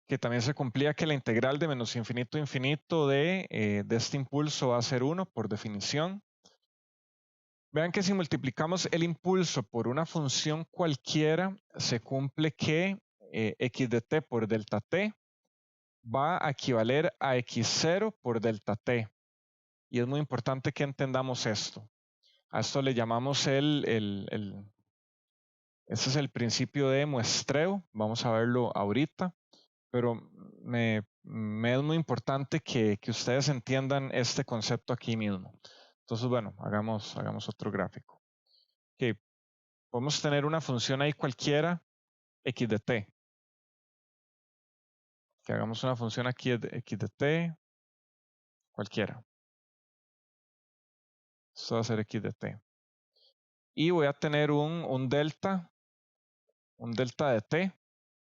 Que también se cumplía que la integral de menos infinito a infinito de este impulso va a ser 1 por definición. Vean que si multiplicamos el impulso por una función cualquiera, se cumple que x de t por delta t va a equivaler a x0 por delta t. Y es muy importante que entendamos esto. A esto le llamamos este es el principio de muestreo. Vamos a verlo ahorita. Pero me es muy importante que ustedes entiendan este concepto aquí mismo. Entonces, bueno, hagamos otro gráfico. Okay. Podemos tener una función ahí cualquiera, x de t. Que hagamos una función aquí de x de t, cualquiera. Esto va a ser x de t. Y voy a tener un delta de t.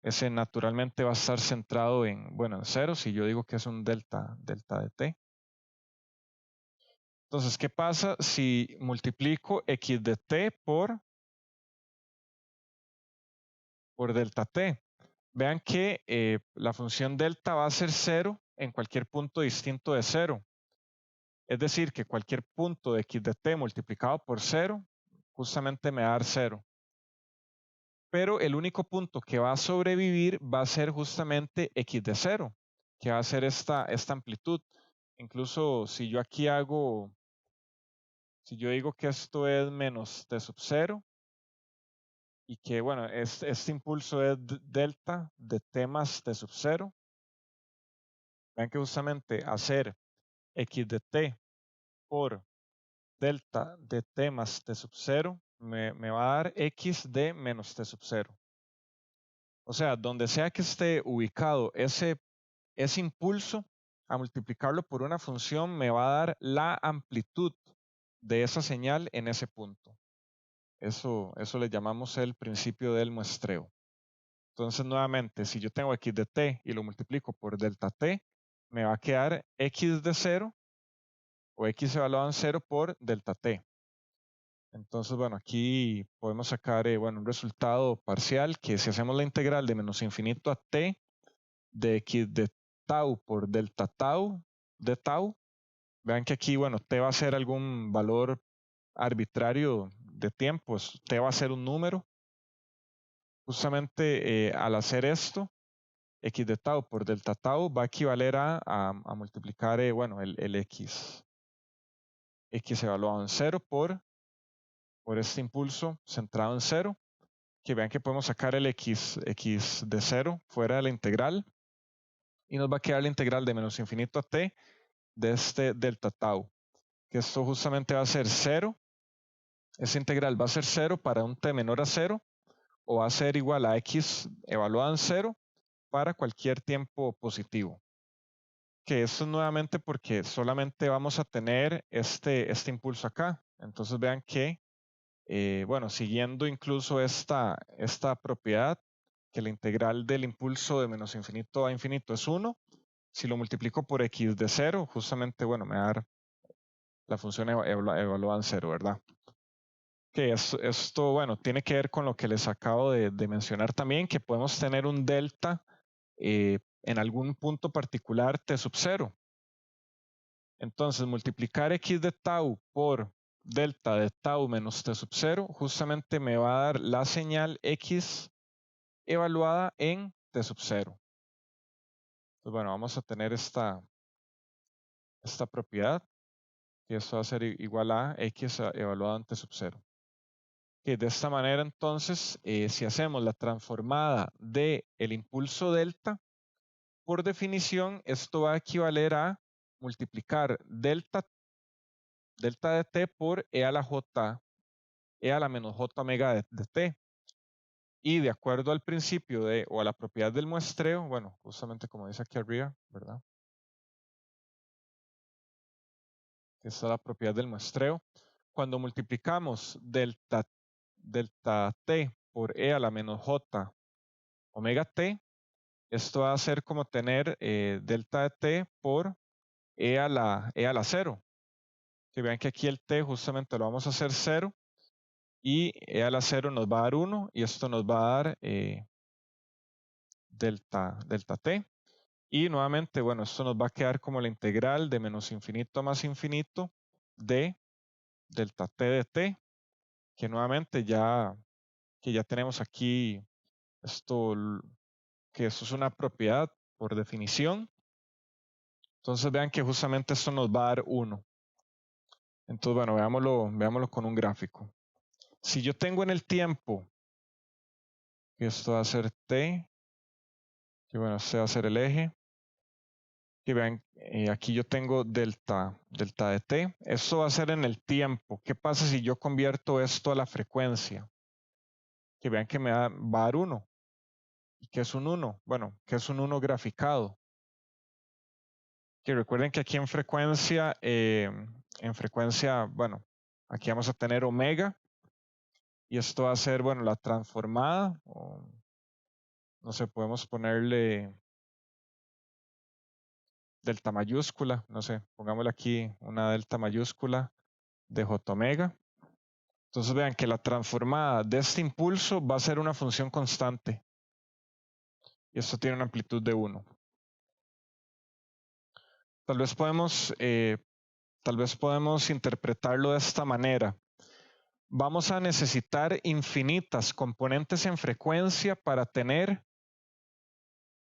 Ese naturalmente va a estar centrado en 0. Si yo digo que es un delta de t. Entonces, ¿qué pasa si multiplico x de t por delta t? Vean que la función delta va a ser 0 en cualquier punto distinto de 0. Es decir, que cualquier punto de x de t multiplicado por 0 justamente me va a dar 0. pero el único punto que va a sobrevivir va a ser justamente x de 0, que va a ser esta amplitud. Incluso si yo aquí hago, si yo digo que esto es menos t sub 0 y que, bueno, este impulso es delta de t más t sub 0, vean que justamente hacer x de t por delta de t más t sub 0 me va a dar x de menos t sub 0. O sea, donde sea que esté ubicado ese impulso, a multiplicarlo por una función me va a dar la amplitud de esa señal en ese punto. Eso le llamamos el principio del muestreo. Entonces, nuevamente, si yo tengo x de t y lo multiplico por delta t, me va a quedar x de 0 o x evaluado en 0 por delta t. Entonces, bueno, aquí podemos sacar un resultado parcial que si hacemos la integral de menos infinito a t de x de tau por delta tau de tau, vean que aquí, bueno, t va a ser algún valor arbitrario de tiempo, t va a ser un número. Justamente al hacer esto, x de tau por delta tau va a equivaler a multiplicar, el x evaluado en 0 por este impulso centrado en 0, que vean que podemos sacar el x de 0 fuera de la integral y nos va a quedar la integral de menos infinito a t de este delta tau, que esto justamente va a ser 0. Esa integral va a ser 0 para un t menor a 0 o va a ser igual a x evaluado en 0 para cualquier tiempo positivo. Que esto es nuevamente porque solamente vamos a tener este impulso acá. Entonces vean que, siguiendo incluso esta propiedad, que la integral del impulso de menos infinito a infinito es 1, si lo multiplico por x de 0, justamente, me va a dar la función evaluada en 0, ¿verdad? Que esto, tiene que ver con lo que les acabo de mencionar también, que podemos tener un delta en algún punto particular t sub 0. Entonces, multiplicar x de tau por delta de tau menos t sub 0 justamente me va a dar la señal x evaluada en t sub 0. Entonces, vamos a tener esta propiedad, que esto va a ser igual a x evaluada en t sub 0. Que de esta manera, entonces, si hacemos la transformada del impulso delta, por definición, esto va a equivaler a multiplicar delta de t por e a la j, e a la menos j omega de t. Y de acuerdo al principio o a la propiedad del muestreo, justamente como dice aquí arriba, ¿verdad? Esta es la propiedad del muestreo. Cuando multiplicamos delta t por e a la menos j omega t, esto va a ser como tener delta de t por e a la 0. Que vean que aquí el t justamente lo vamos a hacer 0 y e a la 0 nos va a dar 1 y esto nos va a dar delta t. Y nuevamente, esto nos va a quedar como la integral de menos infinito a más infinito de delta t de t, que nuevamente ya tenemos aquí esto, que eso es una propiedad por definición. Entonces vean que justamente esto nos va a dar 1. Entonces, veámoslo con un gráfico. Si yo tengo en el tiempo, que esto va a ser t, que este va a ser el eje, que vean, aquí yo tengo delta de t. Esto va a ser en el tiempo. ¿Qué pasa si yo convierto esto a la frecuencia? Que vean que va a dar 1. ¿Y qué es un 1? Bueno, ¿qué es un 1 graficado? Que recuerden que aquí en frecuencia, aquí vamos a tener omega. Y esto va a ser, la transformada. O, no sé, podemos ponerle delta mayúscula. No sé, pongámosle aquí una delta mayúscula de j omega. Entonces vean que la transformada de este impulso va a ser una función constante. Y esto tiene una amplitud de 1. Tal vez podemos interpretarlo de esta manera. vamos a necesitar infinitas componentes en frecuencia para tener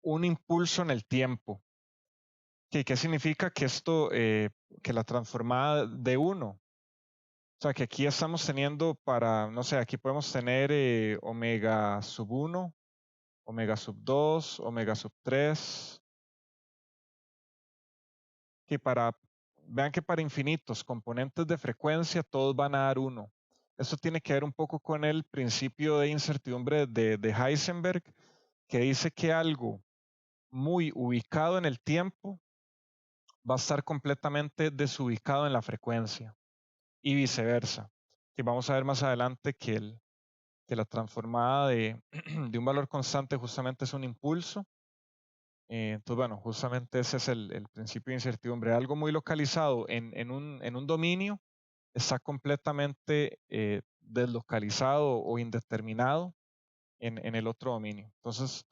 un impulso en el tiempo. ¿Qué significa que esto, que la transformada de 1? O sea, que aquí estamos teniendo para, no sé, aquí podemos tener omega sub 1, omega sub 2, omega sub 3, que vean que para infinitos componentes de frecuencia todos van a dar 1. Esto tiene que ver un poco con el principio de incertidumbre de Heisenberg, que dice que algo muy ubicado en el tiempo va a estar completamente desubicado en la frecuencia y viceversa. Que vamos a ver más adelante que la transformada de, de un valor constante justamente es un impulso. Entonces, bueno, justamente ese es el principio de incertidumbre. Algo muy localizado en un dominio está completamente deslocalizado o indeterminado en el otro dominio. Entonces,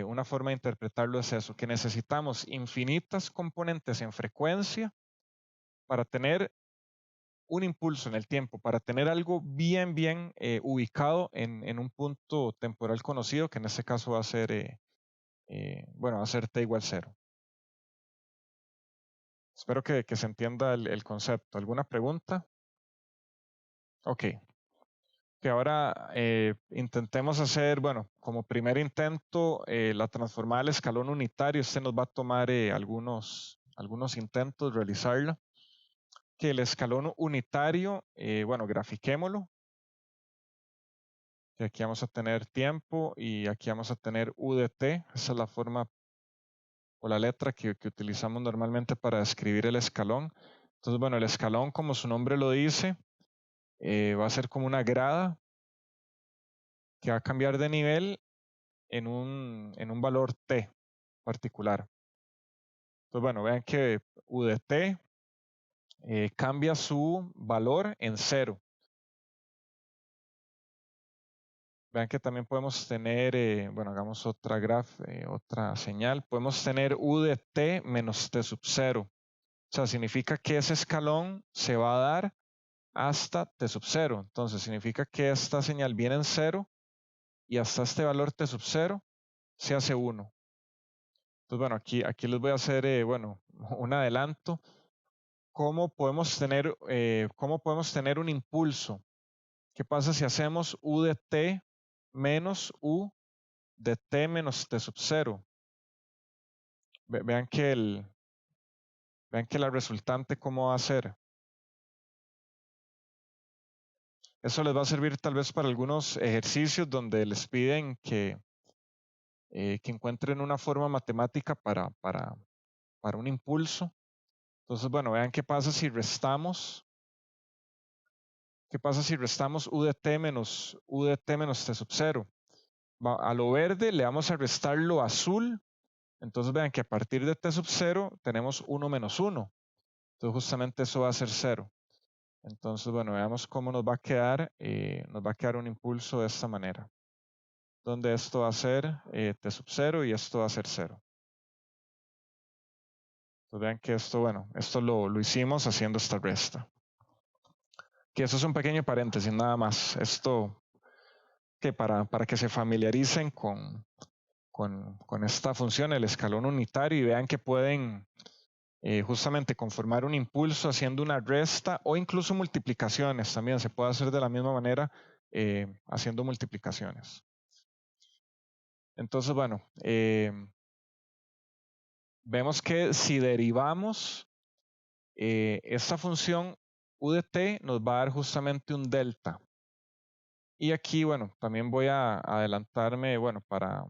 una forma de interpretarlo es eso, que necesitamos infinitas componentes en frecuencia para tener un impulso en el tiempo, para tener algo bien ubicado en un punto temporal conocido, que en este caso va a ser, bueno, va a ser t igual 0. Espero que se entienda el concepto. ¿Alguna pregunta? Ok. Que ahora intentemos hacer, bueno, como primer intento, la transformada al escalón unitario. Este nos va a tomar algunos intentos realizarla. Que el escalón unitario, bueno, grafiquémoslo. Que aquí vamos a tener tiempo y aquí vamos a tener u de t. Esa es la forma o la letra que utilizamos normalmente para describir el escalón. Entonces, bueno, el escalón, como su nombre lo dice, va a ser como una grada que va a cambiar de nivel en un valor t particular. Entonces, bueno, vean que u de t cambia su valor en 0. Vean que también podemos tener, bueno, hagamos otra otra señal. Podemos tener u de t menos t sub 0. O sea, significa que ese escalón se va a dar hasta t sub 0. Entonces, significa que esta señal viene en 0 y hasta este valor t sub 0 se hace 1. Entonces, bueno, aquí les voy a hacer, bueno, un adelanto. ¿Cómo podemos tener un impulso? ¿Qué pasa si hacemos u de t menos u de t menos t sub 0? Vean que la resultante cómo va a ser. Eso les va a servir tal vez para algunos ejercicios donde les piden que encuentren una forma matemática para un impulso. Entonces, bueno, vean qué pasa si restamos. ¿Qué pasa si restamos u de t menos t sub 0? A lo verde le vamos a restar lo azul. Entonces vean que a partir de t sub 0 tenemos 1 menos 1. Entonces justamente eso va a ser 0. Entonces, bueno, veamos cómo nos va a quedar. Nos va a quedar un impulso de esta manera. Donde esto va a ser t sub 0 y esto va a ser 0. Entonces vean que esto, bueno, esto lo hicimos haciendo esta resta. Que eso es un pequeño paréntesis, nada más. Esto que para que se familiaricen con esta función, el escalón unitario, y vean que pueden justamente conformar un impulso haciendo una resta o incluso multiplicaciones. También se puede hacer de la misma manera haciendo multiplicaciones. Entonces, bueno, vemos que si derivamos esta función u de t nos va a dar justamente un delta. Y aquí, bueno, también voy a adelantarme, bueno, para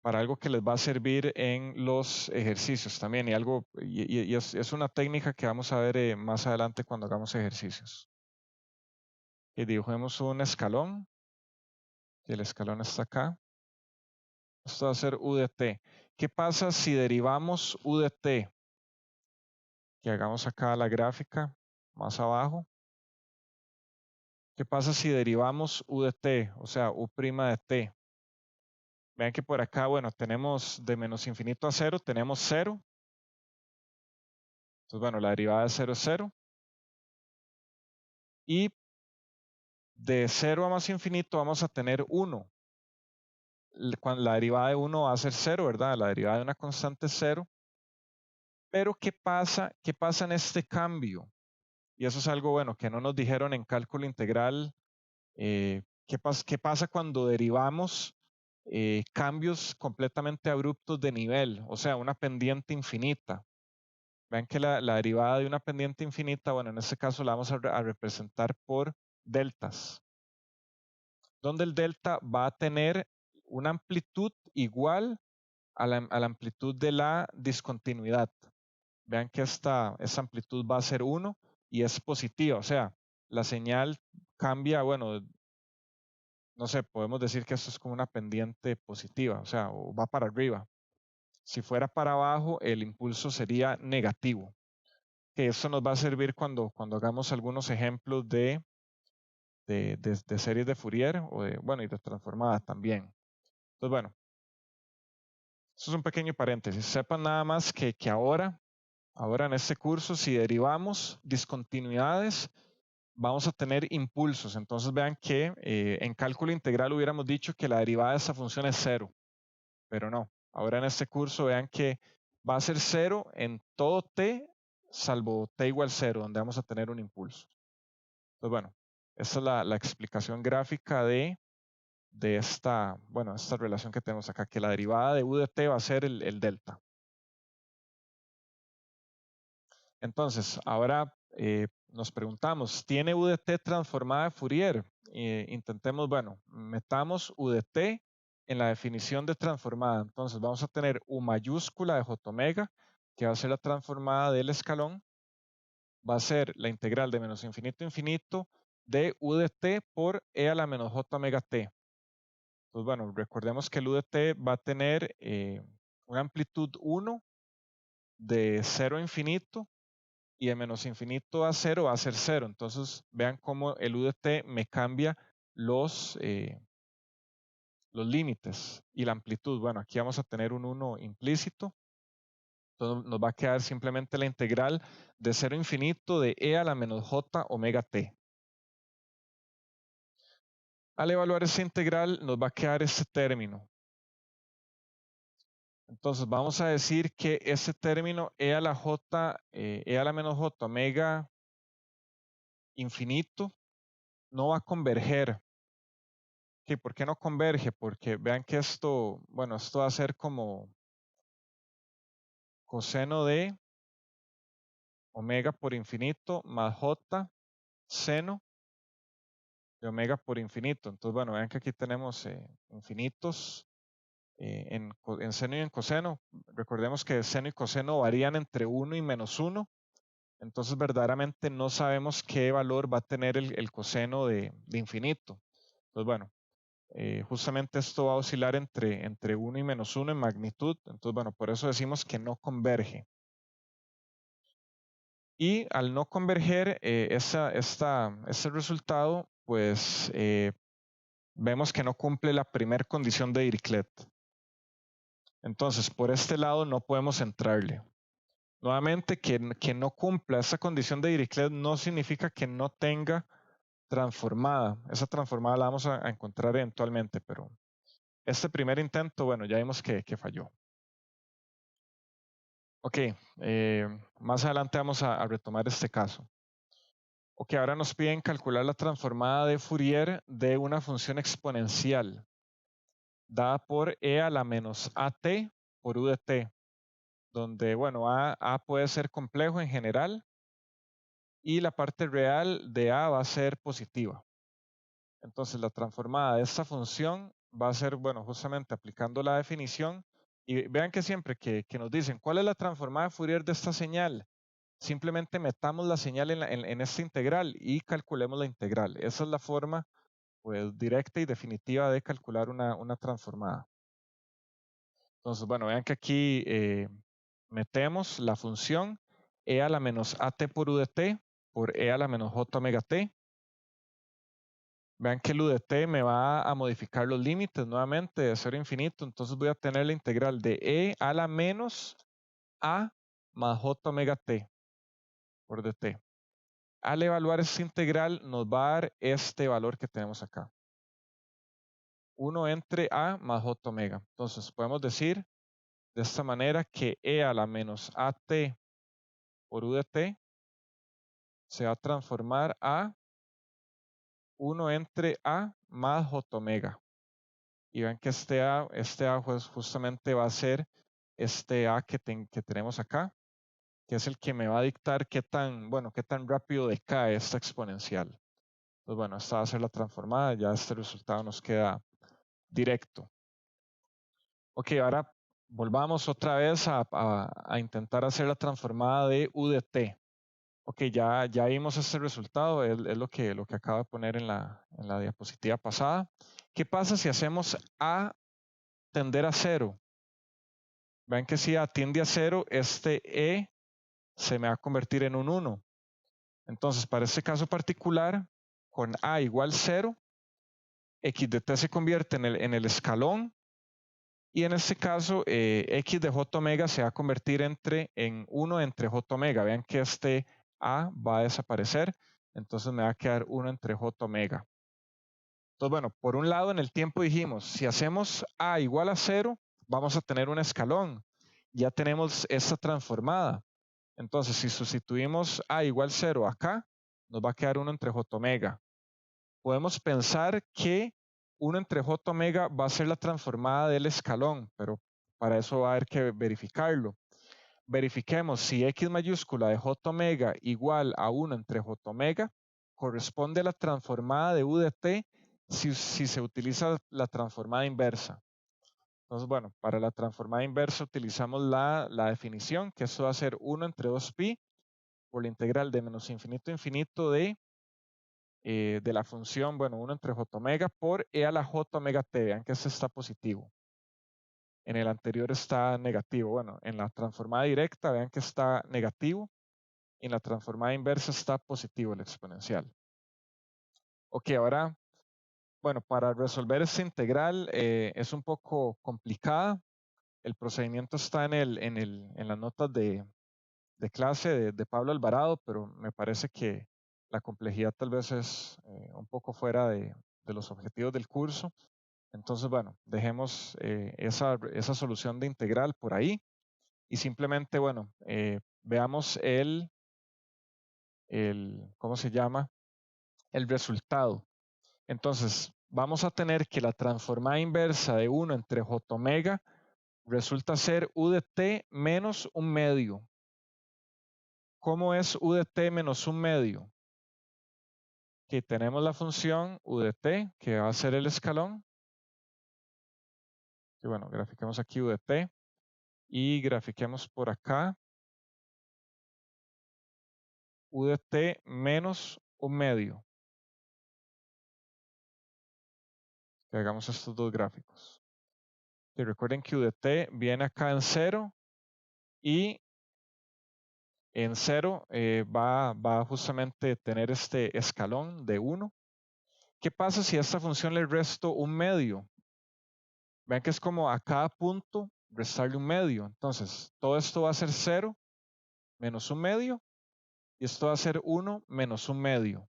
algo que les va a servir en los ejercicios también y es una técnica que vamos a ver más adelante cuando hagamos ejercicios. Y dibujemos un escalón, y el escalón está acá. Esto va a ser u de t. ¿Qué pasa si derivamos u de t? Que hagamos acá la gráfica más abajo. ¿Qué pasa si derivamos u de t? O sea, u' de t. Vean que por acá, bueno, tenemos de menos infinito a 0, tenemos 0. Entonces, bueno, la derivada de 0 es 0. y de 0 a más infinito vamos a tener 1. Cuando la derivada de 1 va a ser 0, ¿verdad? La derivada de una constante es 0. Pero ¿qué pasa? ¿Qué pasa en este cambio? Y eso es algo bueno que no nos dijeron en cálculo integral. ¿Qué pasa cuando derivamos cambios completamente abruptos de nivel? O sea, una pendiente infinita. Vean que la derivada de una pendiente infinita, bueno, en este caso la vamos a representar por deltas, donde el delta va a tener una amplitud igual a la amplitud de la discontinuidad. Vean que esa amplitud va a ser 1 y es positiva, o sea, la señal cambia, bueno, no sé, podemos decir que esto es como una pendiente positiva, o sea, o va para arriba. Si fuera para abajo, el impulso sería negativo. Que eso nos va a servir cuando hagamos algunos ejemplos de series de Fourier o bueno, y de transformadas también. Entonces, bueno, eso es un pequeño paréntesis. Sepan nada más que ahora en este curso, si derivamos discontinuidades, vamos a tener impulsos. Entonces vean que en cálculo integral hubiéramos dicho que la derivada de esta función es 0, pero no. Ahora en este curso vean que va a ser 0 en todo t, salvo t igual 0, donde vamos a tener un impulso. Entonces, bueno, esta es la explicación gráfica de esta relación que tenemos acá, que la derivada de u de t va a ser el delta. Entonces, ahora nos preguntamos, ¿tiene u de t transformada de Fourier? Intentemos, bueno, metamos u de t en la definición de transformada. Entonces, vamos a tener u mayúscula de j omega, que va a ser la transformada del escalón, va a ser la integral de menos infinito a infinito de u de t por e a la menos j omega t. Entonces, bueno, recordemos que el u de t va a tener una amplitud 1 de 0 a infinito y de menos infinito a 0 va a ser 0. Entonces, vean cómo el u de t me cambia los límites y la amplitud. Bueno, aquí vamos a tener un 1 implícito. Entonces, nos va a quedar simplemente la integral de 0 a infinito de e a la menos j omega t. Al evaluar esa integral, nos va a quedar este término. Entonces, vamos a decir que ese término e a la menos j omega infinito no va a converger. ¿Por qué no converge? Porque vean que esto, bueno, esto va a ser como coseno de omega por infinito más j seno de omega por infinito. Entonces, bueno, vean que aquí tenemos infinitos en seno y en coseno. Recordemos que seno y coseno varían entre 1 y menos 1. Entonces, verdaderamente no sabemos qué valor va a tener el coseno de infinito. Entonces, bueno, justamente esto va a oscilar entre 1 y menos 1 en magnitud. Entonces, bueno, por eso decimos que no converge. Y al no converger este resultado, pues vemos que no cumple la primera condición de Dirichlet. Entonces, por este lado no podemos entrarle. Nuevamente, que no cumpla esa condición de Dirichlet no significa que no tenga transformada. Esa transformada la vamos a encontrar eventualmente, pero este primer intento, bueno, ya vimos que falló. Ok, más adelante vamos a retomar este caso. Ok, ahora nos piden calcular la transformada de Fourier de una función exponencial dada por e a la menos at por u de t, donde, bueno, a puede ser complejo en general y la parte real de a va a ser positiva. Entonces, la transformada de esta función va a ser, bueno, justamente aplicando la definición. Y vean que siempre que nos dicen, ¿cuál es la transformada de Fourier de esta señal? Simplemente metamos la señal en esta integral y calculemos la integral. Esa es la forma pues, directa y definitiva de calcular una transformada. Entonces, bueno, vean que aquí metemos la función e a la menos at por u de t por e a la menos j omega t. Vean que el u de t me va a modificar los límites nuevamente de 0 a infinito. Entonces voy a tener la integral de e a la menos a más j omega t por dt. al evaluar esta integral nos va a dar este valor que tenemos acá. 1 entre a más j omega. Entonces podemos decir de esta manera que e a la menos at por u de t se va a transformar a 1 entre a más j omega. Y ven que este a pues, justamente va a ser este a que tenemos acá, que es el que me va a dictar qué tan rápido decae esta exponencial. Entonces, bueno, esta va a ser la transformada, ya este resultado nos queda directo. Ok, ahora volvamos otra vez a intentar hacer la transformada de u de t. Ok, ya vimos este resultado, es lo que acabo de poner en la diapositiva pasada. ¿Qué pasa si hacemos a tender a 0? Ven que si a tiende a 0, este e se me va a convertir en un 1. Entonces, para este caso particular, con a igual 0, x de t se convierte en el escalón, y en este caso, x de j omega se va a convertir en 1 entre j omega. Vean que este a va a desaparecer, entonces me va a quedar 1 entre j omega. Entonces, bueno, por un lado en el tiempo dijimos, si hacemos a igual a 0, vamos a tener un escalón. Ya tenemos esta transformada. Entonces, si sustituimos a igual 0 acá, nos va a quedar 1 entre j omega. Podemos pensar que 1 entre j omega va a ser la transformada del escalón, pero para eso va a haber que verificarlo. Verifiquemos si x mayúscula de j omega igual a 1 entre j omega corresponde a la transformada de u de t si se utiliza la transformada inversa. Entonces, bueno, para la transformada inversa utilizamos la definición, que eso va a ser 1 entre 2pi por la integral de menos infinito a infinito de la función, bueno, 1 entre j omega por e a la j omega t. Vean que este está positivo. En el anterior está negativo. Bueno, en la transformada directa, vean que está negativo. En la transformada inversa está positivo el exponencial. Ok, ahora, bueno, para resolver esta integral es un poco complicada. El procedimiento está en las notas de clase de Pablo Alvarado, pero me parece que la complejidad tal vez es un poco fuera de los objetivos del curso. Entonces, bueno, dejemos esa solución de integral por ahí y simplemente, bueno, veamos ¿cómo se llama? El resultado. Entonces, vamos a tener que la transformada inversa de 1 entre j omega resulta ser u de t menos un medio. ¿Cómo es u de t menos un medio? Aquí tenemos la función u de t, que va a ser el escalón. Y bueno, grafiquemos aquí u de t y grafiquemos por acá u de t menos un medio. Que hagamos estos dos gráficos. Y recuerden que u de t viene acá en 0 y en 0 va a justamente tener este escalón de 1. ¿Qué pasa si a esta función le resto un medio? Vean que es como a cada punto restarle un medio. Entonces, todo esto va a ser 0 menos un medio y esto va a ser 1 menos un medio.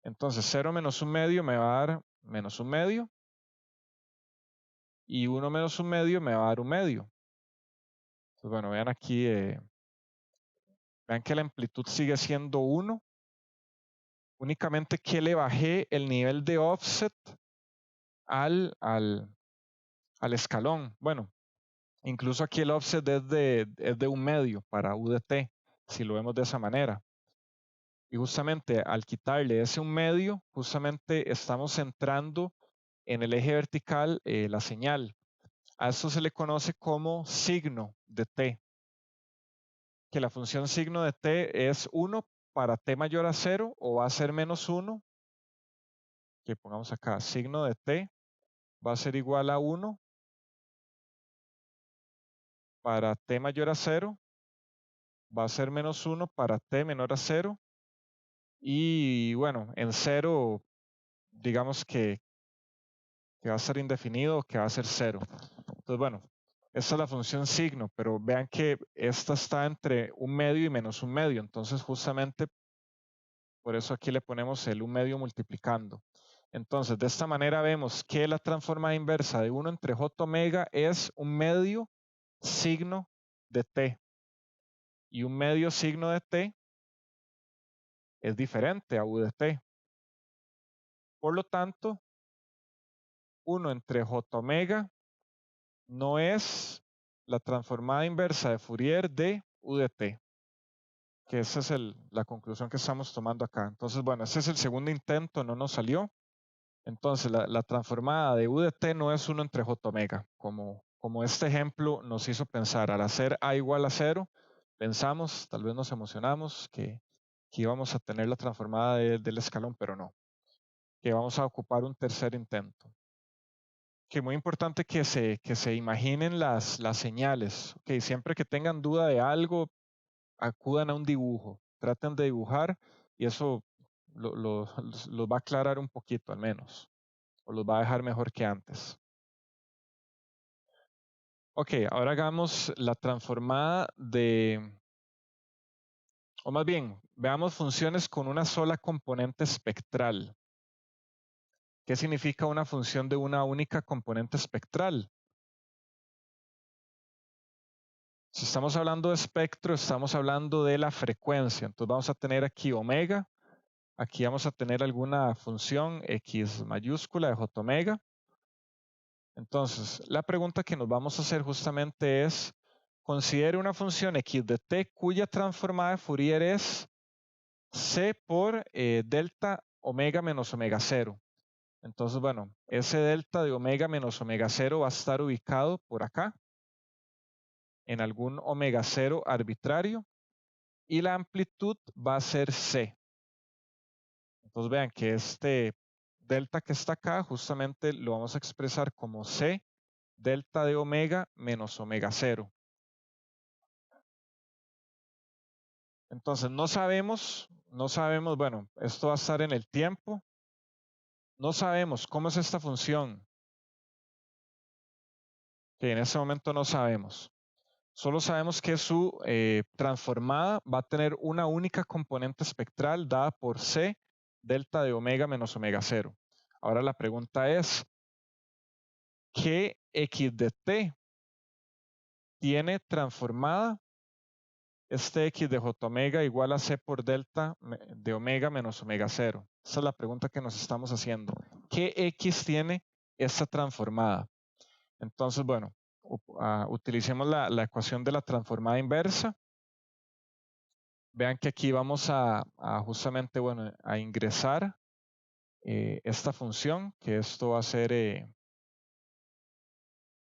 Entonces, 0 menos un medio me va a dar menos un medio y 1 menos un medio me va a dar un medio. Entonces, bueno, vean aquí, vean que la amplitud sigue siendo 1. Únicamente que le bajé el nivel de offset al escalón. Bueno, incluso aquí el offset es de un medio para u de t, si lo vemos de esa manera. Y justamente al quitarle ese un medio, justamente estamos centrando en el eje vertical la señal. A esto se le conoce como signo de t, que la función signo de t es 1 para t mayor a 0 o va a ser menos 1. Que pongamos acá, signo de t va a ser igual a 1 para t mayor a 0, va a ser menos 1 para t menor a 0, y bueno, en 0 digamos que va a ser indefinido, que va a ser 0. Entonces, bueno, esta es la función signo, pero vean que esta está entre un medio y menos un medio, entonces justamente Por eso aquí le ponemos el 1/2 multiplicando. Entonces, de esta manera vemos que la transformada inversa de 1 entre j omega es 1/2 signo de t. Y 1/2 signo de t es diferente a u de t. Por lo tanto, 1 entre j omega no es la transformada inversa de Fourier de u de t. Que esa es la conclusión que estamos tomando acá. Entonces, bueno, este es el segundo intento, no nos salió. Entonces, la transformada de u de t no es 1 entre j omega, como este ejemplo nos hizo pensar. Al hacer a igual a 0, pensamos, tal vez nos emocionamos, que íbamos a tener la transformada del escalón, pero no. Que vamos a ocupar un tercer intento. Que muy importante que se imaginen las señales. Okay, siempre que tengan duda de algo, acudan a un dibujo. Traten de dibujar y eso los va a aclarar un poquito al menos. O los va a dejar mejor que antes. Ok, ahora hagamos la transformada o más bien, veamos funciones con una sola componente espectral. ¿Qué significa una función de una única componente espectral? Si estamos hablando de espectro, estamos hablando de la frecuencia. Entonces vamos a tener aquí omega. Aquí vamos a tener alguna función x mayúscula de j omega. Entonces, la pregunta que nos vamos a hacer justamente es, considere una función x de t cuya transformada de Fourier es c por delta omega menos omega 0. Entonces, bueno, ese delta de omega menos omega 0 va a estar ubicado por acá, en algún omega 0 arbitrario, y la amplitud va a ser c. Entonces vean que este delta que está acá justamente lo vamos a expresar como c delta de omega menos omega 0. Entonces no sabemos, bueno, esto va a estar en el tiempo. No sabemos cómo es esta función, que en ese momento no sabemos. Solo sabemos que su transformada va a tener una única componente espectral dada por c delta de omega menos omega 0. Ahora la pregunta es, ¿qué x de t tiene transformada este x de j omega igual a c por delta de omega menos omega 0? Esa es la pregunta que nos estamos haciendo. ¿Qué x tiene esta transformada? Entonces, bueno, utilicemos la ecuación de la transformada inversa. Vean que aquí vamos a justamente, bueno, a ingresar esta función, que esto va a ser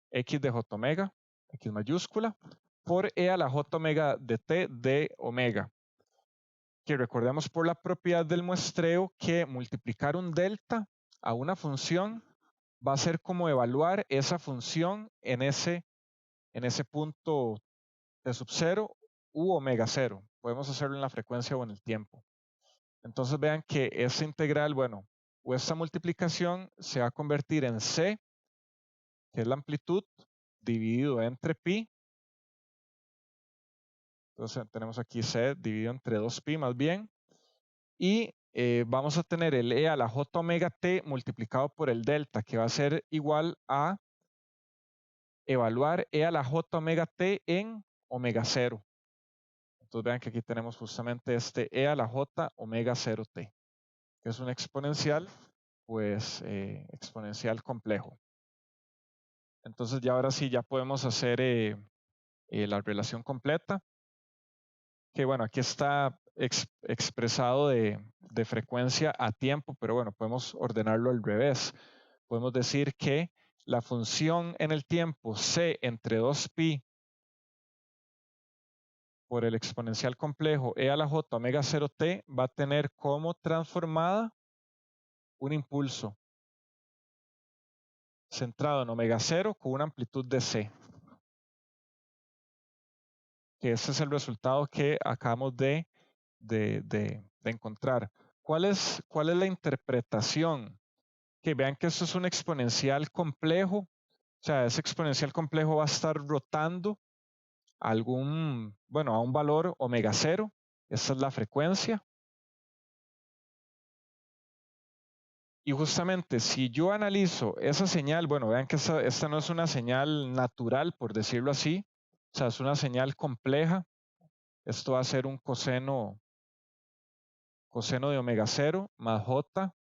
x de j omega, x mayúscula, por e a la j omega de t de omega. Que recordemos por la propiedad del muestreo que multiplicar un delta a una función va a ser como evaluar esa función en ese punto t sub 0 u omega 0. Podemos hacerlo en la frecuencia o en el tiempo. Entonces vean que esta integral, bueno, o esta multiplicación se va a convertir en c, que es la amplitud, dividido entre pi. Entonces tenemos aquí c dividido entre 2pi más bien. Y vamos a tener el e a la j omega t multiplicado por el delta, que va a ser igual a evaluar e a la j omega t en omega 0. Entonces vean que aquí tenemos justamente este e a la j omega 0t, que es un exponencial, pues exponencial complejo. Entonces ya ahora sí ya podemos hacer la relación completa, que bueno, aquí está expresado de frecuencia a tiempo, pero bueno, podemos ordenarlo al revés. Podemos decir que la función en el tiempo c entre 2pi por el exponencial complejo e a la j omega 0t va a tener como transformada un impulso centrado en omega 0 con una amplitud de c. Que ese es el resultado que acabamos de encontrar. ¿Cuál es la interpretación? Que vean que esto es un exponencial complejo. O sea, ese exponencial complejo va a estar rotando a a un valor omega 0. Esa es la frecuencia. Y justamente si yo analizo esa señal, bueno, vean que esta no es una señal natural, por decirlo así, o sea, es una señal compleja. Esto va a ser un coseno de omega 0 más j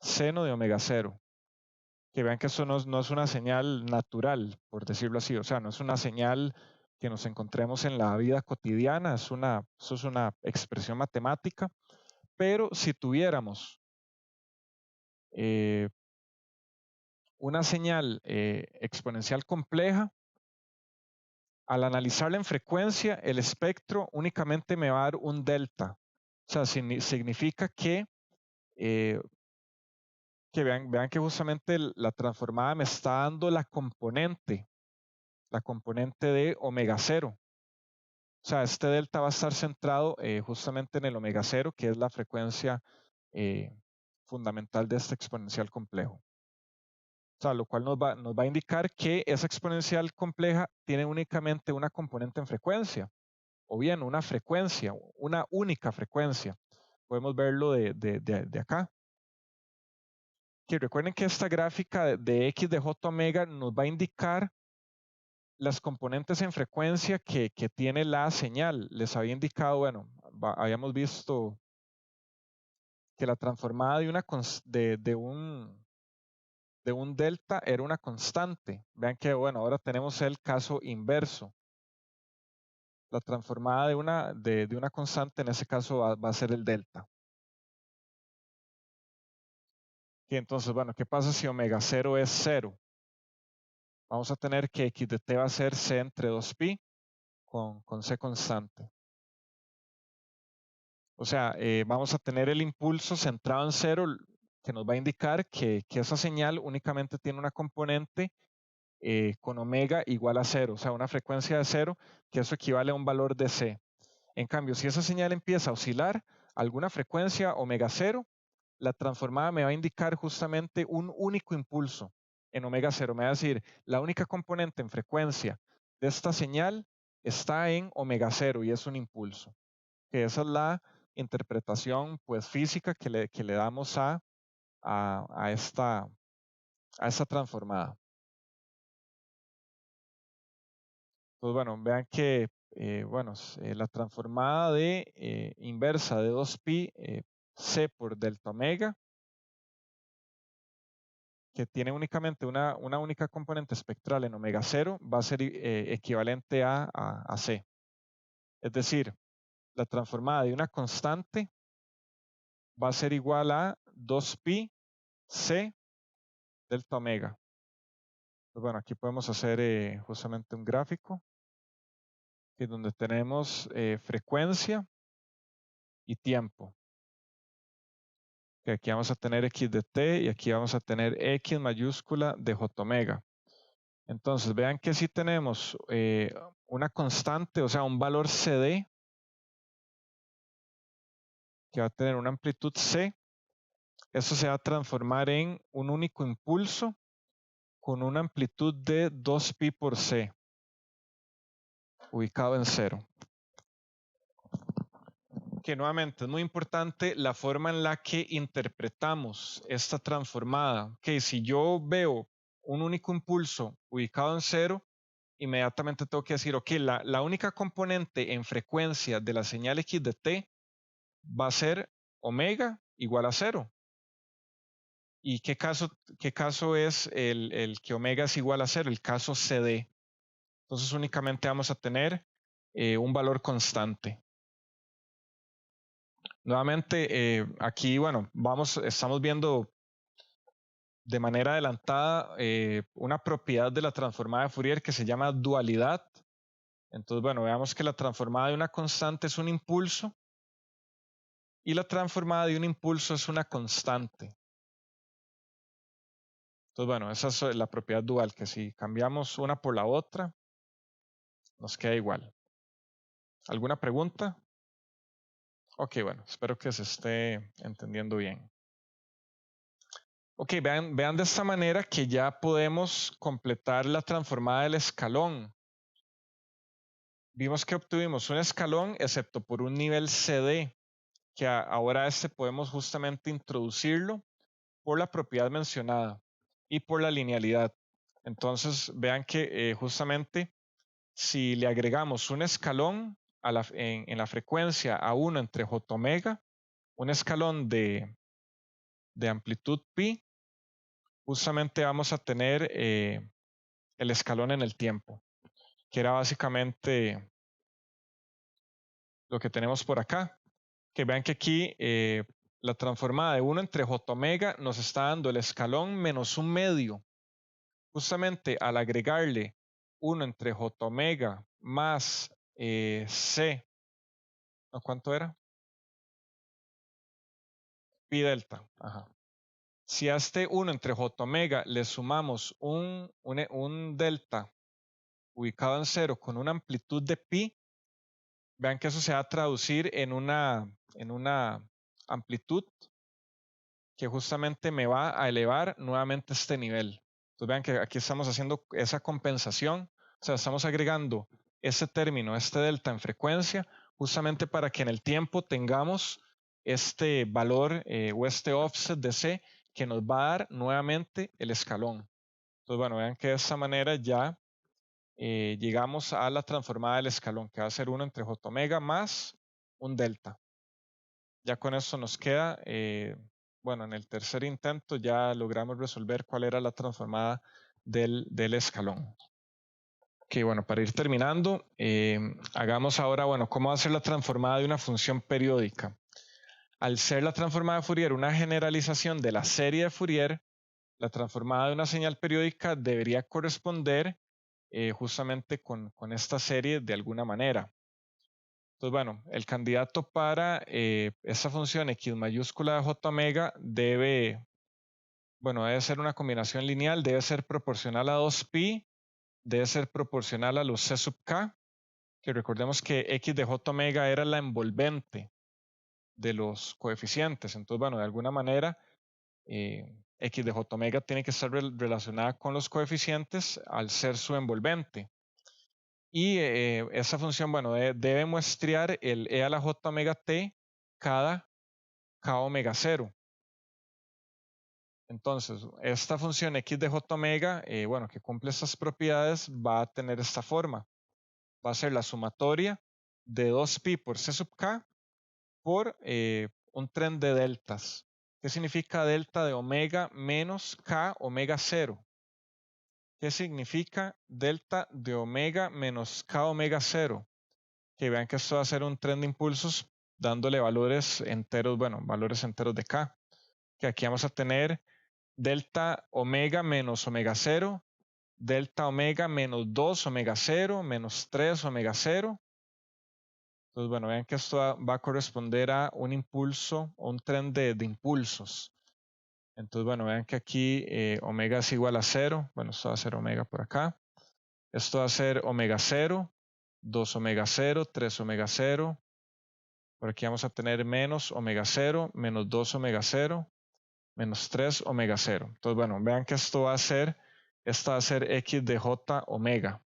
seno de omega 0. Que vean que eso no es una señal natural, por decirlo así, o sea, no es una señal que nos encontremos en la vida cotidiana, eso es una expresión matemática, pero si tuviéramos una señal exponencial compleja, al analizarla en frecuencia, el espectro únicamente me va a dar un delta. O sea, significa que vean que justamente la transformada me está dando la componente de omega 0. O sea, este delta va a estar centrado justamente en el omega 0, que es la frecuencia fundamental de este exponencial complejo. O sea, lo cual nos va a indicar que esa exponencial compleja tiene únicamente una componente en frecuencia, o bien una frecuencia, una única frecuencia. Podemos verlo de acá. Que recuerden que esta gráfica de x de j omega nos va a indicar las componentes en frecuencia que tiene la señal. Les había indicado, bueno, habíamos visto que la transformada de un delta era una constante. Vean que, bueno, ahora tenemos el caso inverso. La transformada de una constante, en ese caso va a ser el delta. Y entonces, bueno, ¿qué pasa si omega 0 es 0? Vamos a tener que x de t va a ser c entre 2pi con c constante. O sea, vamos a tener el impulso centrado en 0, que nos va a indicar que esa señal únicamente tiene una componente con omega igual a 0, o sea, una frecuencia de 0, que eso equivale a un valor de c. En cambio, si esa señal empieza a oscilar a alguna frecuencia omega 0, la transformada me va a indicar justamente un único impulso en omega 0. Me va a decir, la única componente en frecuencia de esta señal está en omega 0 y es un impulso. Que esa es la interpretación pues, física que le damos a esta transformada. Pues bueno, vean que la transformada de inversa de 2pi c por delta omega, que tiene únicamente una única componente espectral en omega 0, va a ser equivalente a c. Es decir, la transformada de una constante va a ser igual a 2pi c delta omega. Pues bueno, aquí podemos hacer justamente un gráfico donde tenemos frecuencia y tiempo. Que aquí vamos a tener x de t y aquí vamos a tener x mayúscula de j omega. Entonces vean que si tenemos una constante, o sea, un valor CD, que va a tener una amplitud C, eso se va a transformar en un único impulso con una amplitud de 2pi por C, ubicado en 0. Que nuevamente es muy importante la forma en la que interpretamos esta transformada. Que si yo veo un único impulso ubicado en 0, inmediatamente tengo que decir, ok, la única componente en frecuencia de la señal x de t va a ser omega igual a 0. ¿Y qué caso es el que omega es igual a 0? El caso CD. Entonces únicamente vamos a tener un valor constante. Nuevamente, aquí, bueno, estamos viendo de manera adelantada una propiedad de la transformada de Fourier que se llama dualidad. Entonces, bueno, veamos que la transformada de una constante es un impulso y la transformada de un impulso es una constante. Entonces, bueno, esa es la propiedad dual, que si cambiamos una por la otra, nos queda igual. ¿Alguna pregunta? Ok, bueno, espero que se esté entendiendo bien. Ok, vean de esta manera que ya podemos completar la transformada del escalón. Vimos que obtuvimos un escalón excepto por un nivel CD, que ahora podemos justamente introducirlo por la propiedad mencionada y por la linealidad. Entonces, vean que justamente si le agregamos un escalón en la frecuencia a 1 entre j omega, un escalón de amplitud pi, justamente vamos a tener el escalón en el tiempo, que era básicamente lo que tenemos por acá. Que vean que aquí la transformada de 1 entre j omega nos está dando el escalón menos un medio. Justamente al agregarle 1 entre j omega más c, ¿no? ¿Cuánto era? Pi delta. Ajá. Si a este 1 entre j omega le sumamos un delta ubicado en 0 con una amplitud de pi, vean que eso se va a traducir en una amplitud que justamente me va a elevar nuevamente este nivel. Entonces vean que aquí estamos haciendo esa compensación, o sea, estamos agregando ese término, este delta en frecuencia, justamente para que en el tiempo tengamos este valor o este offset de C que nos va a dar nuevamente el escalón. Entonces, bueno, vean que de esta manera ya llegamos a la transformada del escalón, que va a ser 1 entre j omega más un delta. Ya con eso nos queda, bueno, en el tercer intento ya logramos resolver cuál era la transformada del escalón. Ok, bueno, para ir terminando, hagamos ahora, bueno, cómo va a ser la transformada de una función periódica. Al ser la transformada de Fourier una generalización de la serie de Fourier, la transformada de una señal periódica debería corresponder justamente con esta serie de alguna manera. Entonces, bueno, el candidato para esta función x mayúscula de j omega debe ser una combinación lineal, debe ser proporcional a 2pi, debe ser proporcional a los c sub k, que recordemos que x de j omega era la envolvente de los coeficientes. Entonces, bueno, de alguna manera, x de j omega tiene que estar relacionada con los coeficientes al ser su envolvente. Y esa función, bueno, debe muestrear el e a la j omega t cada k omega 0. Entonces, esta función x de j omega, bueno, que cumple estas propiedades, va a tener esta forma. Va a ser la sumatoria de 2pi por c sub k por un tren de deltas. ¿Qué significa delta de omega menos k omega 0? ¿Qué significa delta de omega menos k omega 0? Que vean que esto va a ser un tren de impulsos dándole valores enteros, bueno, valores enteros de k. Que aquí vamos a tener delta omega menos omega 0, delta omega menos 2 omega 0, menos 3 omega 0. Entonces, bueno, vean que esto va a corresponder a un impulso o un tren de impulsos. Entonces, bueno, vean que aquí omega es igual a 0. Bueno, esto va a ser omega por acá. Esto va a ser omega 0, 2 omega 0, 3 omega 0. Por aquí vamos a tener menos omega 0, menos 2 omega 0, menos 3 omega 0. Entonces, bueno, vean que esto va a ser x de j omega.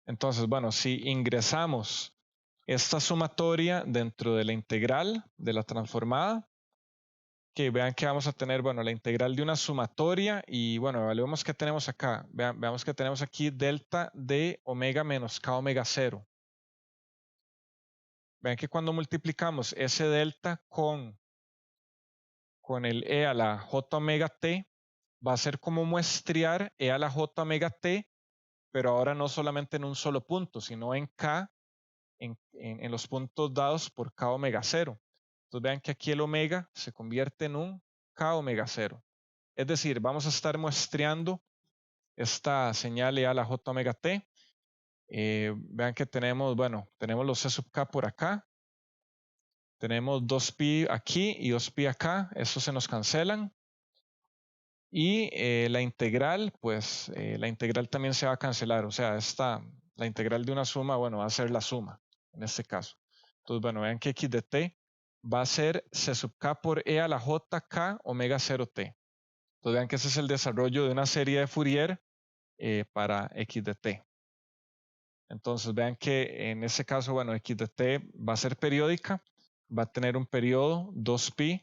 Entonces, bueno, si ingresamos esta sumatoria dentro de la integral de la transformada, que vean que vamos a tener, bueno, la integral de una sumatoria y, bueno, evaluemos qué tenemos acá. Veamos que tenemos aquí delta de omega menos k omega 0. Vean que cuando multiplicamos ese delta con el e a la j omega t, va a ser como muestrear e a la j omega t, pero ahora no solamente en un solo punto, sino en k, en los puntos dados por k omega 0. Entonces vean que aquí el omega se convierte en un k omega 0. Es decir, vamos a estar muestreando esta señal e a la j omega t. Vean que tenemos, bueno, tenemos los c sub k por acá. Tenemos 2pi aquí y 2pi acá. Estos se nos cancelan. Y la integral, pues la integral también se va a cancelar. O sea, la integral de una suma, bueno, va a ser la suma en este caso. Entonces, bueno, vean que x de t va a ser c sub k por e a la j k omega 0t. Entonces, vean que ese es el desarrollo de una serie de Fourier para x de t. Entonces, vean que en este caso, bueno, x de t va a ser periódica. Va a tener un periodo 2pi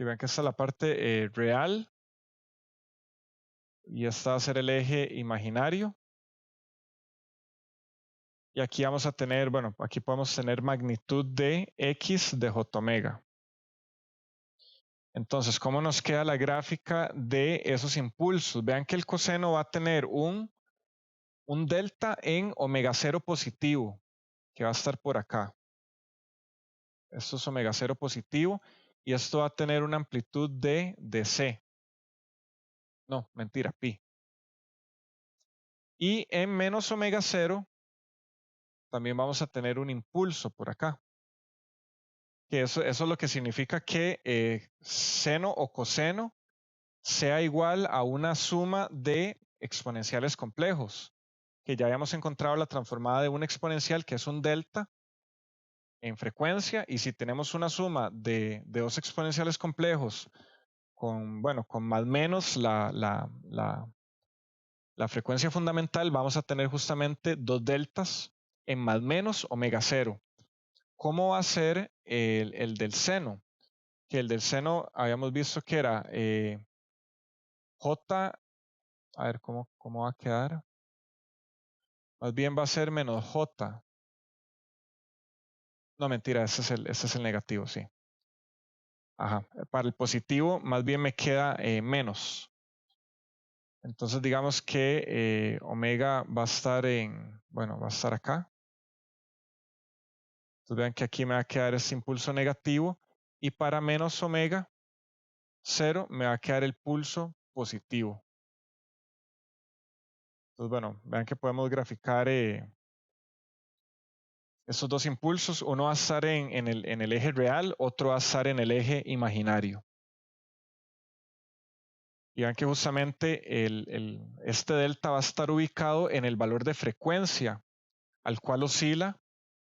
Y vean que esta es la parte real. Y esta va a ser el eje imaginario. Y aquí vamos a tener, bueno, aquí podemos tener magnitud de X de J omega. Entonces, ¿cómo nos queda la gráfica de esos impulsos? Vean que el coseno va a tener un delta en omega 0 positivo, que va a estar por acá. Esto es omega 0 positivo y esto va a tener una amplitud de C. No, mentira, pi. Y en menos omega 0 también vamos a tener un impulso por acá. Que eso es lo que significa que seno o coseno sea igual a una suma de exponenciales complejos. Que ya habíamos encontrado la transformada de un exponencial que es un delta en frecuencia, y si tenemos una suma de dos exponenciales complejos con, bueno, con más o menos la frecuencia fundamental, vamos a tener justamente dos deltas en más o menos omega 0. ¿Cómo va a ser el del seno? Que el del seno habíamos visto que era J, a ver cómo va a quedar. Más bien va a ser menos J. No, mentira, ese es el negativo, sí. Ajá. Para el positivo, más bien me queda menos. Entonces, digamos que omega va a estar va a estar acá. Entonces, vean que aquí me va a quedar ese impulso negativo. Y para menos omega 0 me va a quedar el pulso positivo. Entonces, bueno, vean que podemos graficar esos dos impulsos. Uno va a estar en el eje real, otro va a estar en el eje imaginario. Y vean que justamente este delta va a estar ubicado en el valor de frecuencia al cual oscila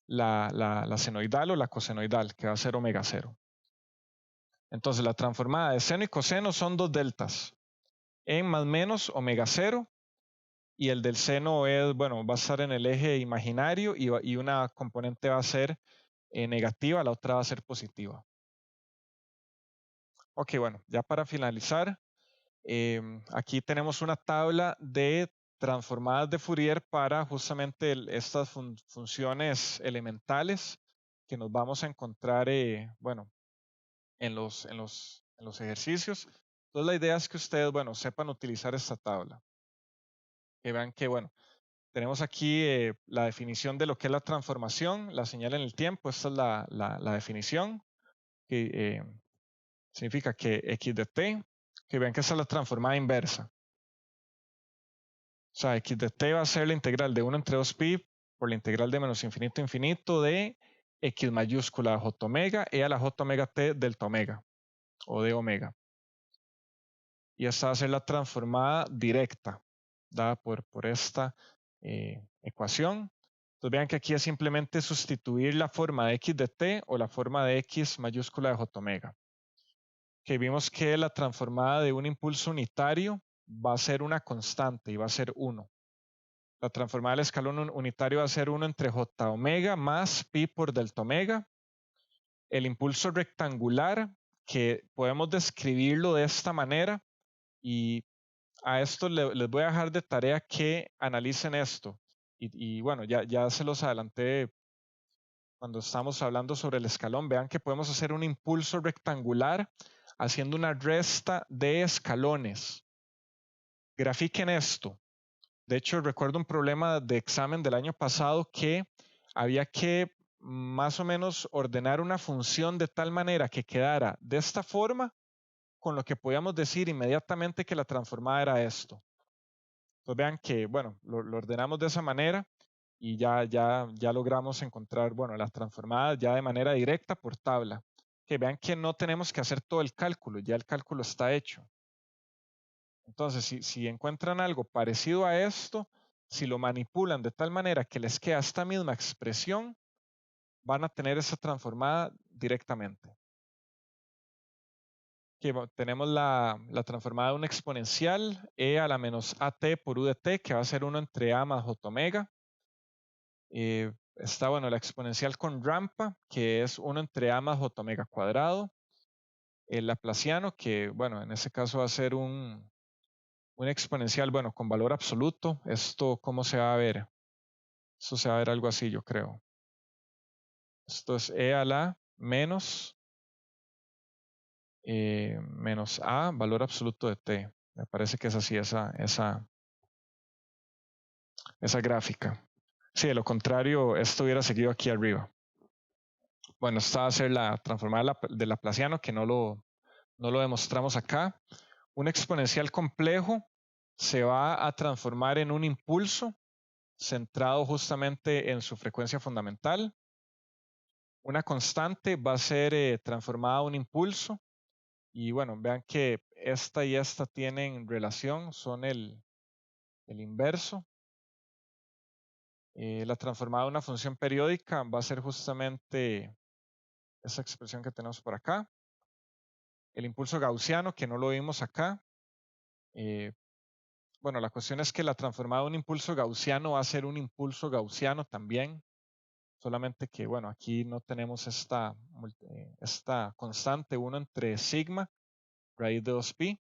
la senoidal o la cosenoidal, que va a ser omega 0. Entonces la transformada de seno y coseno son dos deltas en más menos omega 0, y el del seno es, bueno, va a estar en el eje imaginario y una componente va a ser negativa, la otra va a ser positiva. Ok, bueno, ya para finalizar, aquí tenemos una tabla de transformadas de Fourier para justamente estas funciones elementales que nos vamos a encontrar, bueno, en los ejercicios. Entonces la idea es que ustedes, bueno, sepan utilizar esta tabla. Que vean que, bueno, tenemos aquí la definición de lo que es la transformación, la señal en el tiempo. Esta es la definición, que significa que x de t, que vean que esta es la transformada inversa. O sea, x de t va a ser la integral de 1 entre 2pi por la integral de menos infinito a infinito de x mayúscula j omega e a la j omega t delta omega o de omega. Y esta va a ser la transformada directa dada por esta ecuación. Entonces vean que aquí es simplemente sustituir la forma de x de t o la forma de x mayúscula de j omega. Que vimos que la transformada de un impulso unitario va a ser una constante y va a ser 1. La transformada del escalón unitario va a ser 1 entre j omega más pi por delta omega. El impulso rectangular, que podemos describirlo de esta manera, y a esto les voy a dejar de tarea que analicen esto. Y bueno, ya se los adelanté cuando estamos hablando sobre el escalón. Vean que podemos hacer un impulso rectangular haciendo una resta de escalones. Grafiquen esto. De hecho, recuerdo un problema de examen del año pasado que había que más o menos ordenar una función de tal manera que quedara de esta forma, con lo que podíamos decir inmediatamente que la transformada era esto. Entonces vean que, bueno, lo ordenamos de esa manera y ya logramos encontrar, bueno, las transformadas ya de manera directa por tabla. Que vean que no tenemos que hacer todo el cálculo, ya el cálculo está hecho. Entonces, si encuentran algo parecido a esto, si lo manipulan de tal manera que les queda esta misma expresión, van a tener esa transformada directamente. Que tenemos la transformada de un exponencial e a la menos at por u de t, que va a ser 1 entre a más j omega. Está, bueno, la exponencial con rampa, que es 1 entre a más j omega cuadrado. el laplaciano, que bueno, en este caso va a ser un exponencial, bueno, con valor absoluto. Esto, ¿cómo se va a ver? Esto se va a ver algo así, yo creo. Esto es e a la menos a, valor absoluto de t. Me parece que es así esa gráfica. Sí, de lo contrario, esto hubiera seguido aquí arriba. Bueno, esta va a ser la transformada de Laplaciano, que no lo demostramos acá. Un exponencial complejo se va a transformar en un impulso centrado justamente en su frecuencia fundamental. Una constante va a ser transformada a un impulso. Y bueno, vean que esta y esta tienen relación, son el inverso. La transformada a una función periódica va a ser justamente esa expresión que tenemos por acá. El impulso gaussiano, que no lo vimos acá. Bueno, la cuestión es que la transformada de un impulso gaussiano va a ser un impulso gaussiano también. Solamente que, bueno, aquí no tenemos esta constante 1 entre sigma, raíz de 2pi.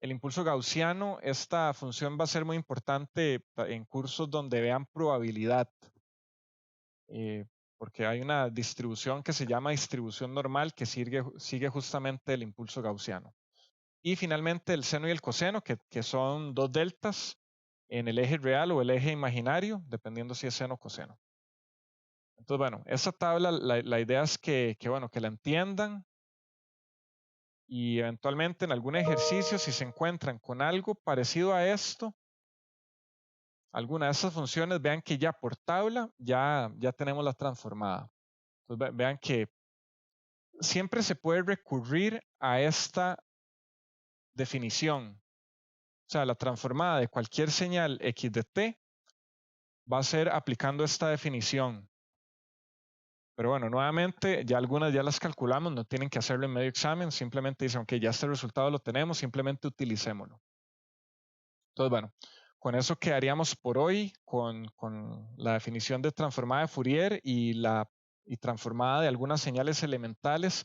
El impulso gaussiano, esta función va a ser muy importante en cursos donde vean probabilidad, porque hay una distribución que se llama distribución normal que sigue justamente el impulso gaussiano. Y finalmente el seno y el coseno, que son dos deltas en el eje real o el eje imaginario, dependiendo si es seno o coseno. Entonces, bueno, esa tabla, la idea es que la entiendan y eventualmente en algún ejercicio, si se encuentran con algo parecido a esto, alguna de esas funciones, vean que ya por tabla ya tenemos la transformada. Entonces, vean que siempre se puede recurrir a esta definición. O sea, la transformada de cualquier señal x de t va a ser aplicando esta definición. Pero bueno, nuevamente, ya algunas ya las calculamos, no tienen que hacerlo en medio examen, simplemente dicen, ok, ya este resultado lo tenemos, simplemente utilicémoslo. Entonces, bueno, con eso quedaríamos por hoy, con la definición de transformada de Fourier y transformada de algunas señales elementales